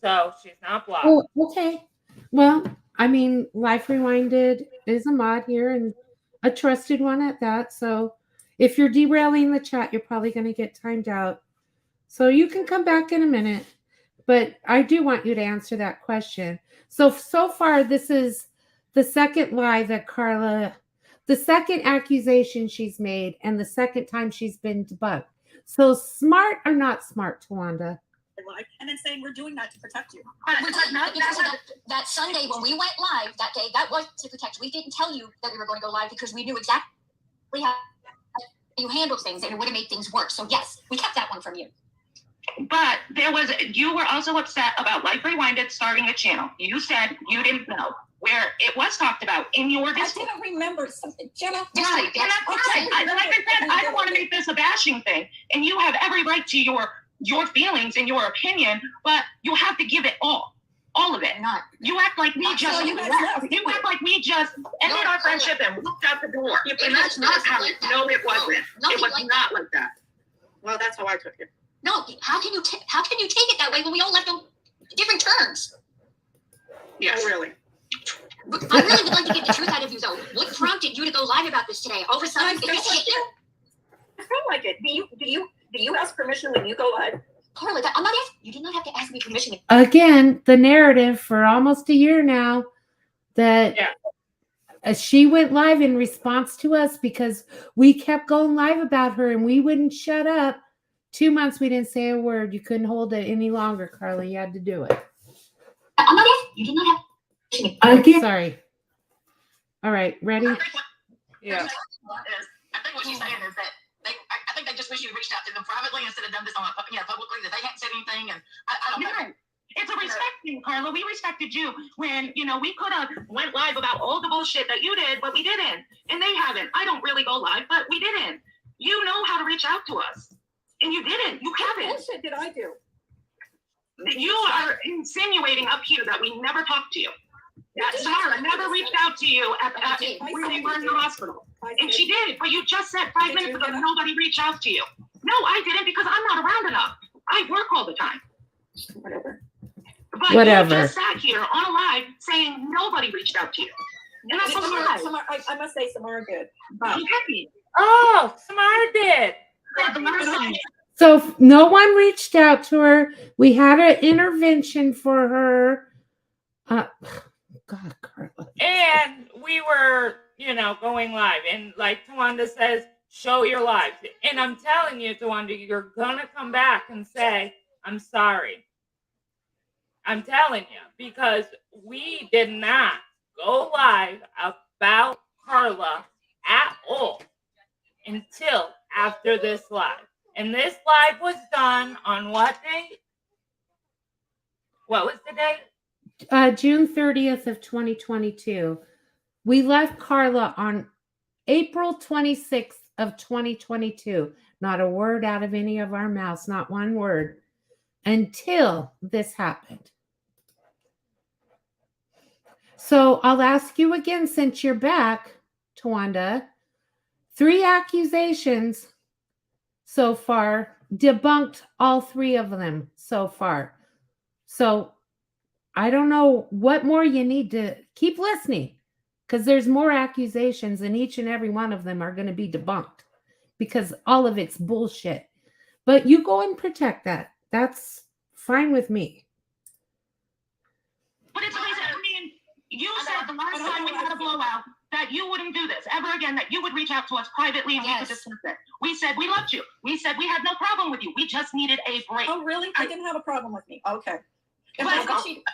So she's not blocked. Oh, okay. Well, I mean, Life Rewinded is a mod here and a trusted one at that. So if you're derailing the chat, you're probably going to get timed out. So you can come back in a minute. But I do want you to answer that question. So far, this is the second lie that Carla, the second accusation she's made, and the second time she's been debunked. So smart or not smart, Tawanda? live, and then saying we're doing that to protect you. That Sunday when we went live that day, that was to protect. We didn't tell you that we were going to go live because we knew exactly how you handled things and it would have made things worse. So yes, we kept that one from you. But you were also upset about Life Rewinded starting a channel. You said you didn't know where it was talked about in your I Discord. didn't remember something, Jenna. Right, and that's fine. Like I said, I don't want to make this a bashing thing, and you have every right to your feelings and your opinion, but you have to give it all of it. Not. You act like we just you guys left. you act like we just ended our friendship and walked out the door, and that's not how it. No, it wasn't. It was not like that. Well, that's how I took it. No, how can you take it that way when we all left on different terms? Yes. Oh, really? I really would like to get the truth out of you, though. What prompted you to go live about this today? All of a sudden, it just hit you. felt like it. Do you ask permission when you go live? Carla, I'm not asking. You did not have to ask me permission. Again, the narrative for almost a year now that she went live in response to us because we kept going live about her and we wouldn't shut up. 2 months we didn't say a word. You couldn't hold it any longer, Carla. You had to do it. I'm not asking. You did not have permission. Again. Sorry. All right, ready? Yeah. I think what she's saying is that I think they just wish you reached out to them privately instead of done this on publicly, that they hadn't said anything, and I don't know. It's a respect thing, Carla. We respected you when, we could have went live about all the bullshit that you did, but we didn't. And they haven't. I don't really go live, but we didn't. You know how to reach out to us. And you didn't. You What haven't. bullshit did I do? You are insinuating up here that we never talked to you. That Samara never reached out to you when you were in the hospital. And she did, but you just said 5 minutes ago nobody reached out to you. No, I didn't, because I'm not around enough. I work all the time. Whatever. But Whatever. you just sat here on a live saying nobody reached out to you. And that's a lie. I must say Samara did. Okay. Oh, Samara did. So no one reached out to her. We had an intervention for her. God, Carla. And we were, going live. And like Tawanda says, show your lives. And I'm telling you, Tawanda, you're going to come back and say, I'm sorry. I'm telling you, because we did not go live about Carla at all until after this live. And this live was done on what date? What was the date? June 30th of 2022. We left Carla on April 26th of 2022. Not a word out of any of our mouths, not one word, until this happened. So I'll ask you again, since you're back, Tawanda. 3 accusations so far, debunked all 3 of them so far. So I don't know what more you need to keep listening, because there's more accusations and each and every one of them are going to be debunked because all of it's bullshit. But you go and protect that. That's fine with me. But it's amazing. You said the last time we had a blowout that you wouldn't do this ever again, that you would reach out to us privately and we could discuss it. We said we loved you. We said we had no problem with you. We just needed a break. Oh, really? I didn't have a problem with me. Okay. But,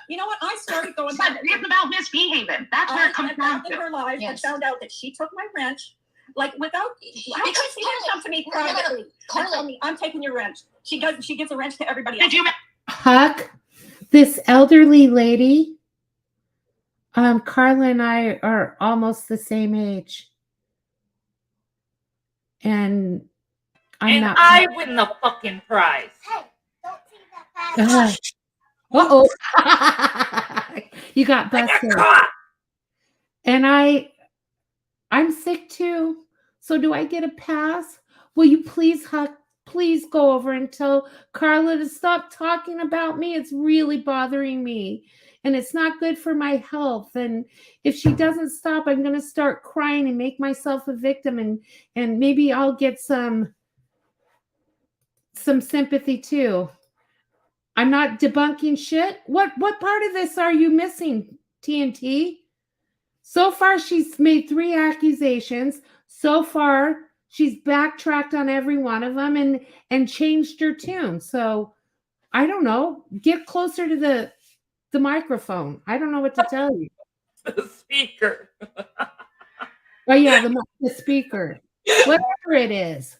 you know what? I started going but it's about Miss Beahaven. That's where it comes down in to. her life and found out that she took my wrench, like without. How Because could she come to me privately and tell Carla, me I'm taking your wrench? She does. She gives a wrench to everybody Did else. you? Huck, this elderly lady, Carla and I are almost the same age. And I win the fucking prize. Hey, don't take that pass. Uh-oh. You got busted. And I'm sick too. So do I get a pass? Will you please, Huck, please go over and tell Carla to stop talking about me? It's really bothering me. And it's not good for my health. And if she doesn't stop, I'm going to start crying and make myself a victim. And maybe I'll get some sympathy too. I'm not debunking shit. What part of this are you missing, TNT? So far, she's made 3 accusations. So far, she's backtracked on every one of them and changed her tune. So I don't know. Get closer to the microphone. I don't know what to tell you. The speaker. Oh yeah, the speaker. Whatever it is.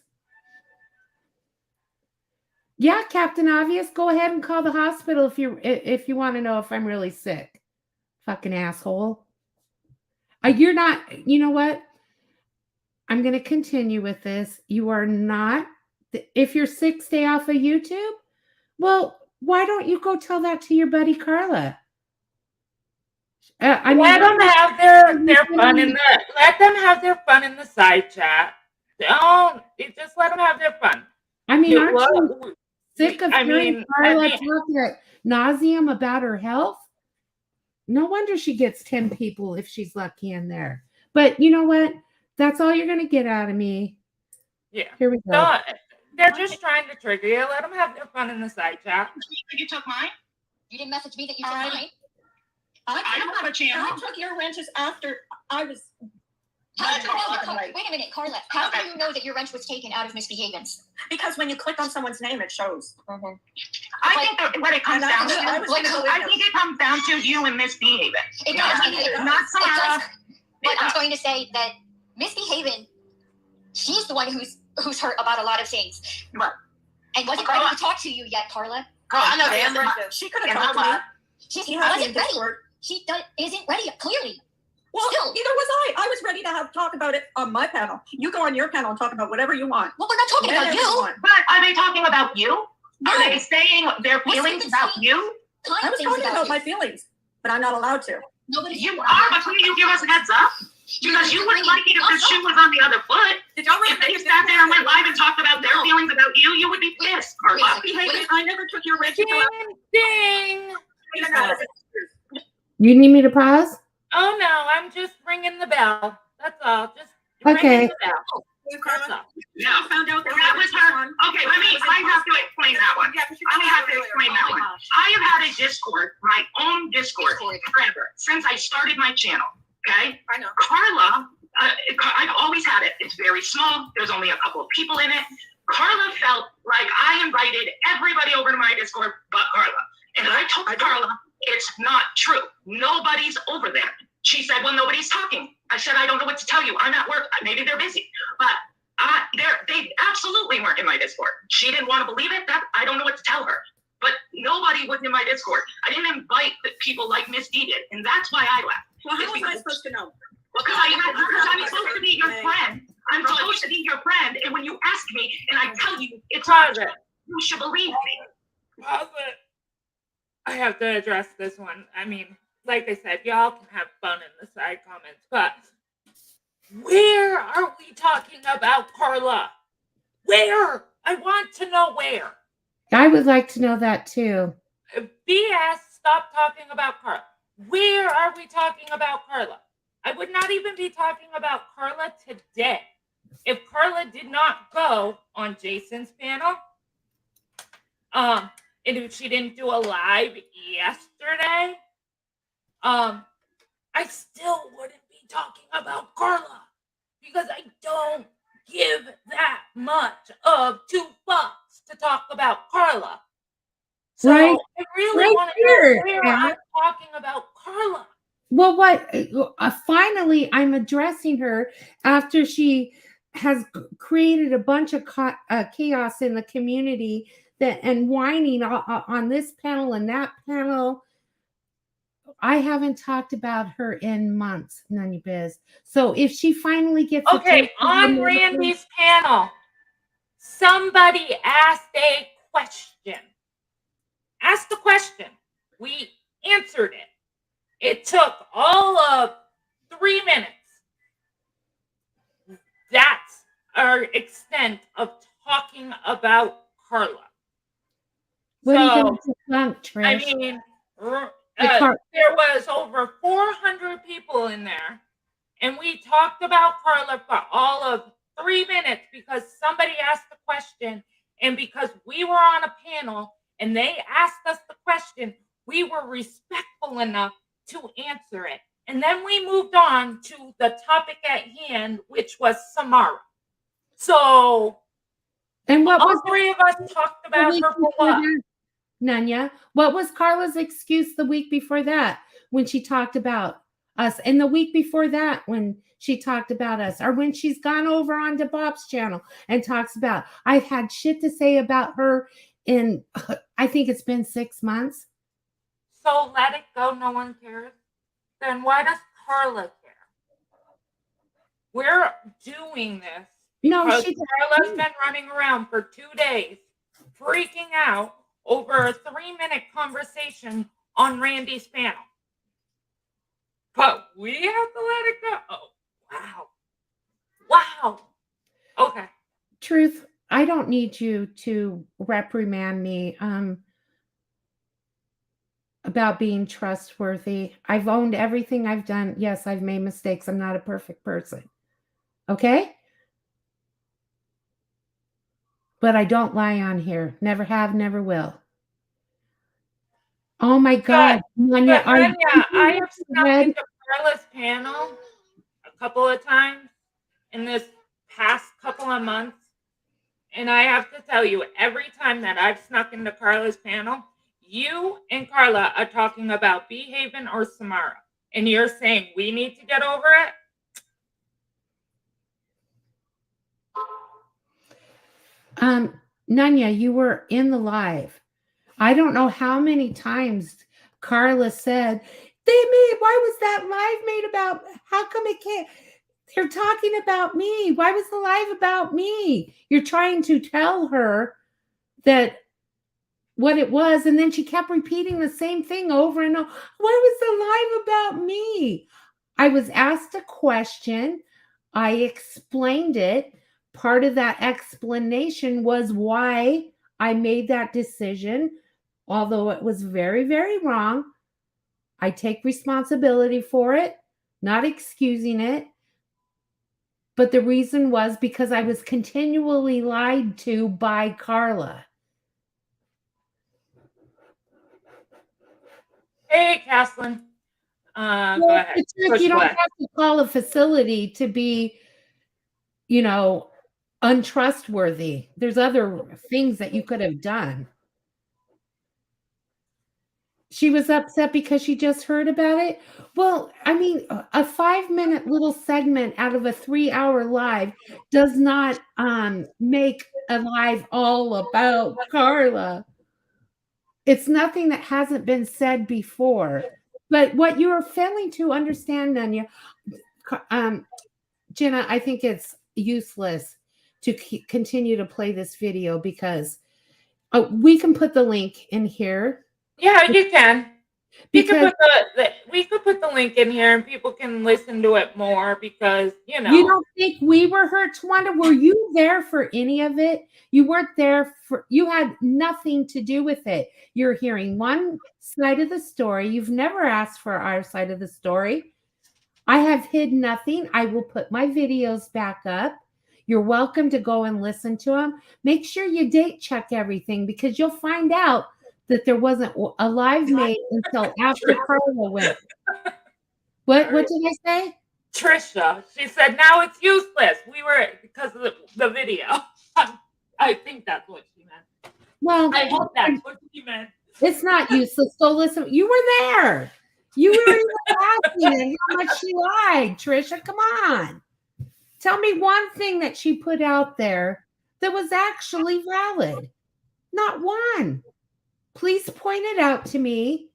Yeah, Captain Obvious, go ahead and call the hospital if you want to know if I'm really sick. Fucking asshole. You're not, you know what? I'm going to continue with this. You are not, if you're sick, stay off of YouTube. Well, why don't you go tell that to your buddy Carla? Let them have their fun let them have their fun in the side chat. Just let them have their fun. I mean, aren't you sick of hearing Carla talk at nauseum about her health? No wonder she gets 10 people if she's lucky in there. But you know what? That's all you're going to get out of me. Yeah. Here we go. So they're just trying to trigger you. Let them have their fun in the side chat. You took mine? You didn't message me that you took I- mine. I don't have a channel. I took your wrenches after I was. How do you know that, Right. wait a minute, Carla. How do you know that your wrench was taken out of Misbehaven's? Because when you click on someone's name, it shows. I think that what it comes And I- down to, I was gonna go with I this. think it comes down to you and misbehaving. It does. Not Samara. But I'm going to say that Misbehaven, she's the one who's hurt about a lot of things. Right. And wasn't Carla. ready to talk to you yet, Carla. Girl, I know Damn damn right. She could have In talked my to me. life. She She had me in wasn't ready. Discord. She isn't ready, clearly. Well, Still. neither was I. I was ready to talk about it on my panel. You go on your panel and talk about whatever you want. Well, we're not talking about Whatever you. want. But are they talking about you? Are No. they saying their Well, feelings you can about say- you? Kind I was things talking about you. my feelings, but I'm not allowed to. Nobody. You are, but couldn't you give us a heads up? Because you wouldn't like it if the shoe was on the other foot. Did y'all If they sat there and went live and talked about their feelings about you, you would be pissed, Carla. I never took your wrench. Ding, ding. You need me to pause? Oh no, I'm just ringing the bell. That's all. Just Okay. ringing the bell. That's all. Yeah. I found out That was her. Okay, I have to explain that one. I have to explain that one. I have had a Discord, my own Discord, forever, since I started my channel, okay? I know. Carla, I've always had it. It's very small. There's only a couple of people in it. Carla felt like I invited everybody over to my Discord but Carla. And I told Carla, it's not true. Nobody's over there. She said, well, nobody's talking. I said, I don't know what to tell you. I'm at work. Maybe they're busy. But they absolutely weren't in my Discord. She didn't want to believe it. That I don't know what to tell her. But nobody was in my Discord. I didn't invite the people like Miss D did. And that's why I left. Well, how was I supposed to know? Because I'm supposed to be your friend. I'm supposed to be your friend. And when you ask me and I tell you it's Pause not it. you should believe me. Pause it. I have to address this one. I mean, like I said, y'all can have fun in the side comments, but where are we talking about Carla? Where? I want to know where. I would like to know that too. BS, stop talking about Carla. Where are we talking about Carla? I would not even be talking about Carla today if Carla did not go on Jason's panel. And if she didn't do a live yesterday, I still wouldn't be talking about Carla because I don't give that much of 2 fucks to talk about Carla. So Right- I really right want to here, know where Anna. I'm talking about Carla. Well, finally, I'm addressing her after she has created a bunch of chaos in the community and whining on this panel and that panel. I haven't talked about her in months, none of your biz. So if she finally gets Okay, on Randy's panel, somebody asked a question. Asked the question. We answered it. It took all of 3 minutes. That's our extent of talking about Carla. what are you So, going to debunk, Trish? I mean, Car- there was over 400 people in there, and we talked about Carla for all of 3 minutes because somebody asked the question, and because we were on a panel and they asked us the question, we were respectful enough to answer it. And then we moved on to the topic at hand, which was Samara. So and what all was 3 of us talked the about week her for before what? that, Nanya? What was Carla's excuse the week before that when she talked about us? And the week before that when she talked about us, or when she's gone over onto Bob's channel and talks about, I've had shit to say about her in, I think it's been 6 months. So let it go, no one cares. Then why does Carla care? We're doing this No, because she Carla's been running around for 2 days, freaking out over a 3-minute conversation on Randy's panel. But we have to let it go. Oh, wow. Wow. Okay. Truth, I don't need you to reprimand me about being trustworthy. I've owned everything I've done. Yes, I've made mistakes. I'm not a perfect person. Okay? but I don't lie on here. Never have, never will. Oh my God, Manya, But Rania, I have snuck into Carla's panel a couple of times in this past couple of months. And I have to tell you, every time that I've snuck into Carla's panel, you and Carla are talking about Beahaven or Samara. And you're saying we need to get over it? Nanya, you were in the live. I don't know how many times Carla said, why was that live made about, how come it can't, they're talking about me. Why was the live about me? You're trying to tell her that what it was. And then she kept repeating the same thing over and over. Why was the live about me? I was asked a question. I explained it. Part of that explanation was why I made that decision. Although it was very, very wrong, I take responsibility for it, not excusing it. But the reason was because I was continually lied to by Carla. Hey, Caslin. Go ahead. It's like you don't have to call a facility to be, untrustworthy. There's other things that you could have done. She was upset because she just heard about it. Well, I mean, a 5-minute little segment out of a 3-hour live does not make a live all about Carla. It's nothing that hasn't been said before. But what you are failing to understand, Nanya, Jenna, I think it's useless to continue to play this video because we can put the link in here. Yeah, you can. Because we could put the link in here and people can listen to it more because, You don't think we were hurt, Twanda? Were you there for any of it? You weren't there you had nothing to do with it. You're hearing one side of the story. You've never asked for our side of the story. I have hid nothing. I will put my videos back up. You're welcome to go and listen to them. Make sure you date check everything because you'll find out that there wasn't a live made until after Carla went. What did I say? Trisha, she said, now it's useless. We were, because of the video. I think that's what she meant. Well, I hope that's what she meant. It's not useless. So listen, you were there. You were asking how much she lied, Trisha. Come on. Tell me one thing that she put out there that was actually valid. Not one. Please point it out to me.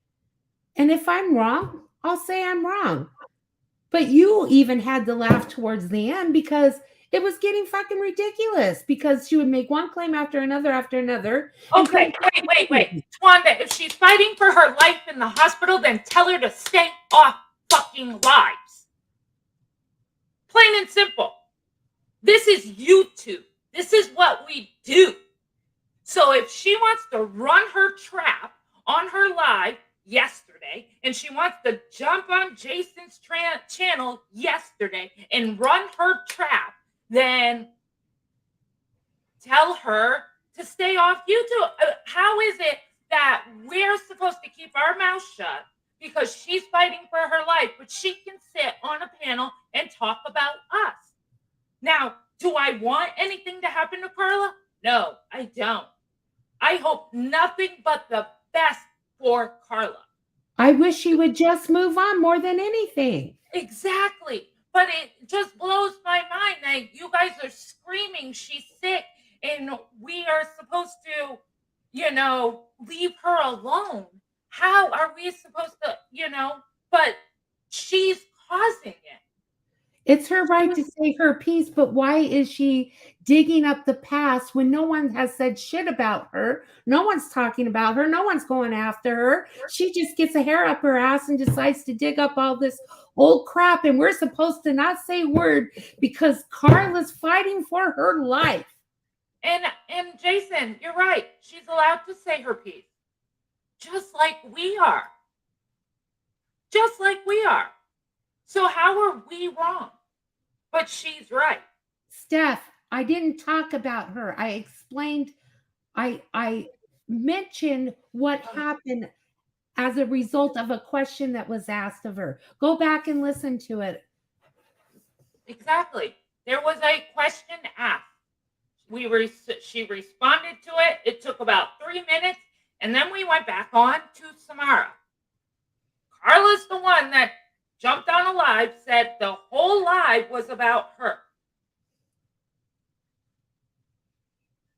And if I'm wrong, I'll say I'm wrong. But you even had to laugh towards the end because it was getting fucking ridiculous because she would make one claim after another. Okay, wait. Twanda, if she's fighting for her life in the hospital, then tell her to stay off fucking lives. Plain and simple. This is YouTube. This is what we do. So if she wants to run her trap on her live yesterday, and she wants to jump on Jason's channel yesterday and run her trap, then tell her to stay off YouTube. How is it that we're supposed to keep our mouth shut because she's fighting for her life, but she can sit on a panel and talk about us? Now, do I want anything to happen to Carla? No, I don't. I hope nothing but the best for Carla. I wish she would just move on more than anything. Exactly. But it just blows my mind that you guys are screaming she's sick and we are supposed to, leave her alone. How are we supposed to, but she's causing it. It's her right to say her piece, but why is she digging up the past when no one has said shit about her? No one's talking about her. No one's going after her. She just gets a hair up her ass and decides to dig up all this old crap. And we're supposed to not say a word because Carla's fighting for her life. And Jason, you're right. She's allowed to say her piece. Just like we are. So how are we wrong? But she's right. Steph, I didn't talk about her. I explained, I mentioned what happened as a result of a question that was asked of her. Go back and listen to it. Exactly. There was a question asked. She responded to it. It took about 3 minutes, and then we went back on to Samara. Carla's the one that jumped on a live, said the whole live was about her.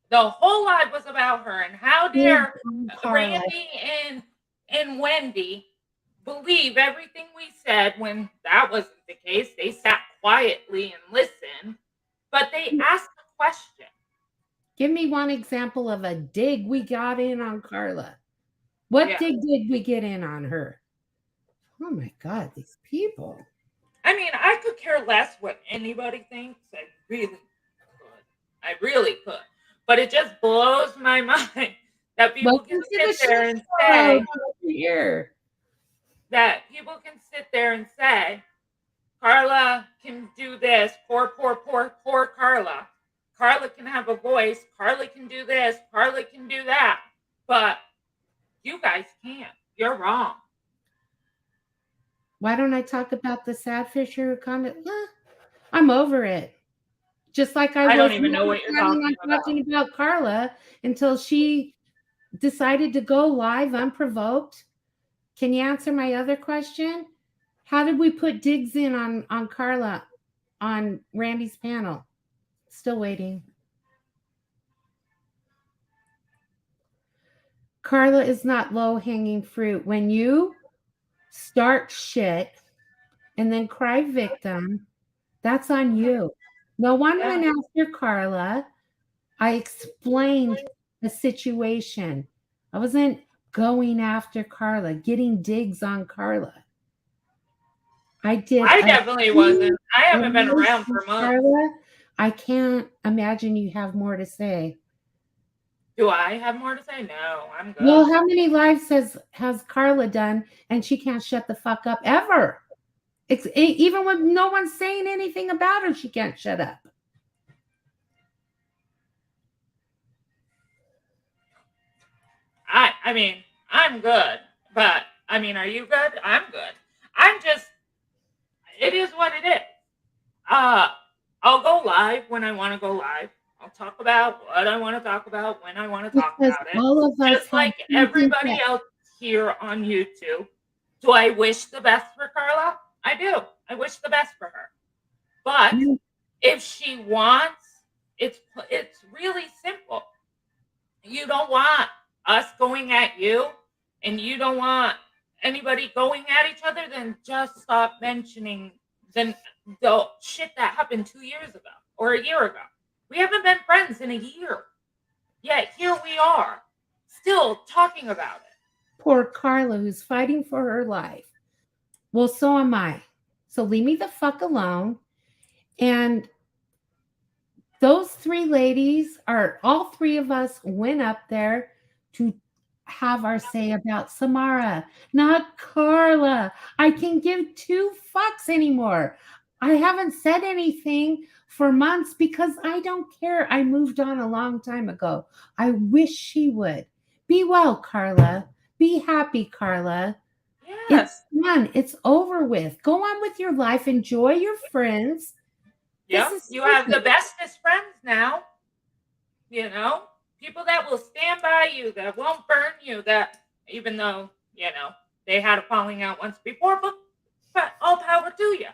The whole live was about her, and how dare Randy and Wendy believe everything we said when that wasn't the case. They sat quietly and listened, but they asked a question. Give me one example of a dig we got in on Carla. What dig did we get in on her? Oh my God, these people. I mean, I could care less what anybody thinks. I really could. But it just blows my mind that people can sit there and say that people can sit there and say, Carla can do this, poor Carla. Carla can have a voice. Carla can do this. Carla can do that. But you guys can't. You're wrong. Why don't I talk about the sad fisher comment? I'm over it. Just like I don't even know what you're talking about Carla until she decided to go live unprovoked. Can you answer my other question? How did we put digs in on Carla on Randy's panel? Still waiting. Carla is not low-hanging fruit. When you start shit and then cry victim, that's on you. No one went after Carla. I explained the situation. I wasn't going after Carla, getting digs on Carla. I definitely wasn't. I haven't been around for months. Carla, I can't imagine you have more to say. Do I have more to say? No, I'm good. Well, how many lives has Carla done and she can't shut the fuck up ever? Even when no one's saying anything about her, she can't shut up. I mean, I'm good. But, I mean, are you good? I'm good. It is what it is. I'll go live when I want to go live. I'll talk about what I want to talk about when I want to talk about it. All of us just like everybody else here on YouTube. Do I wish the best for Carla? I do. I wish the best for her. But if she wants, it's really simple. You don't want us going at you, and you don't want anybody going at each other, then just stop mentioning the shit that happened 2 years ago or a year ago. We haven't been friends in a year. Yet here we are, still talking about it. Poor Carla, who's fighting for her life. Well, so am I. So leave me the fuck alone. And those three ladies all three of us went up there to have our say about Samara, not Carla. I can give two fucks anymore. I haven't said anything for months because I don't care. I moved on a long time ago. I wish she would. Be well, Carla. Be happy, Carla. Yes. It's done. It's over with. Go on with your life. Enjoy your friends. Yep. You have the bestest friends now. You know, people that will stand by you, that won't burn you, that even though, they had a falling out once before, but all power to you.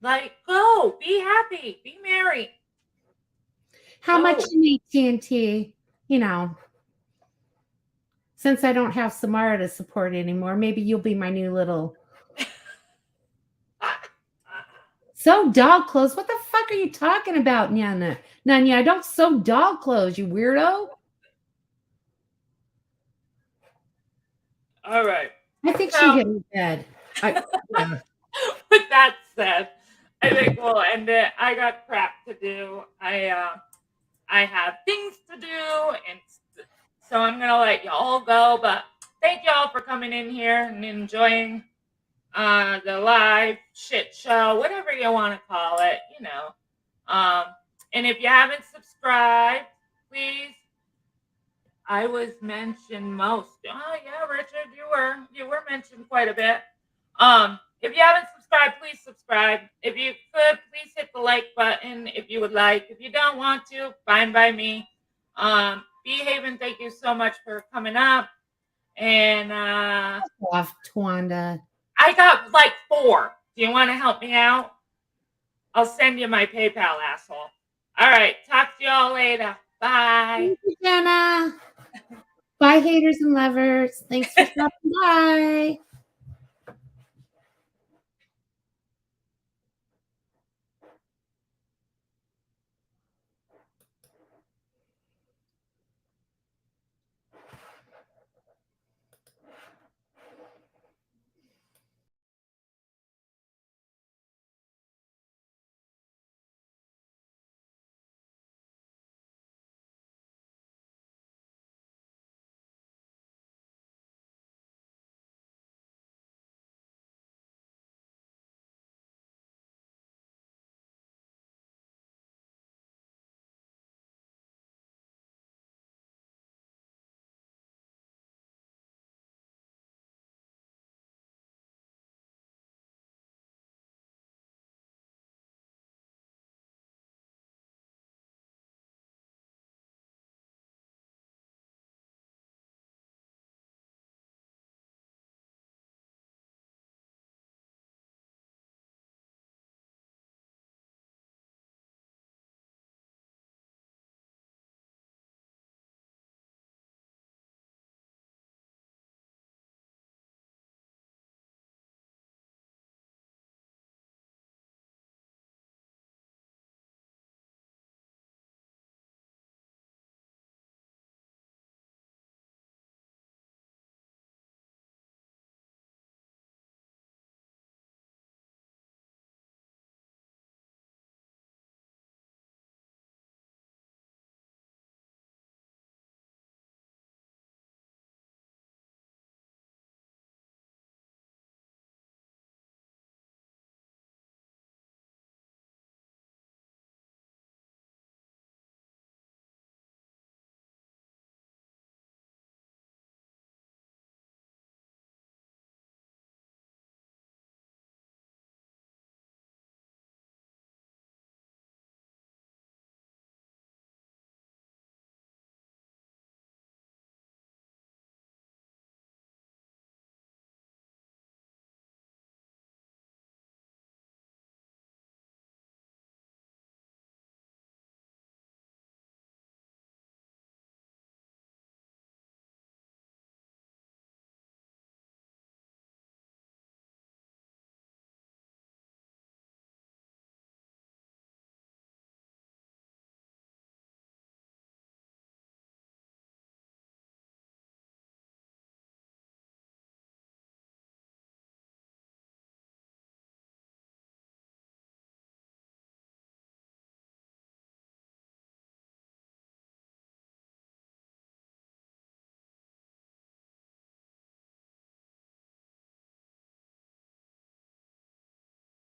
Like, go, be happy, be merry. How much in AT&T, since I don't have Samara to support anymore, maybe you'll be my new little... Sew doll clothes? What the fuck are you talking about, Nanya? I don't sew doll clothes, you weirdo. All right. I think she hit her bed. With that said, I think we'll end it. I got crap to do. I have things to do, and so I'm gonna let y'all go. But thank y'all for coming in here and enjoying the live shit show, whatever you want to call it. And if you haven't subscribed, please. I was mentioned most. Oh yeah, Richard, you were mentioned quite a bit. If you haven't subscribed, please subscribe. If you could, please hit the like button if you would like. If you don't want to, fine by me. Beahaven, thank you so much for coming up. And Off, Twanda. I got like 4. Do you want to help me out? I'll send you my PayPal, asshole. All right, talk to y'all later. Bye. Thank you, Jenna. Bye, haters and lovers. Thanks for stopping by.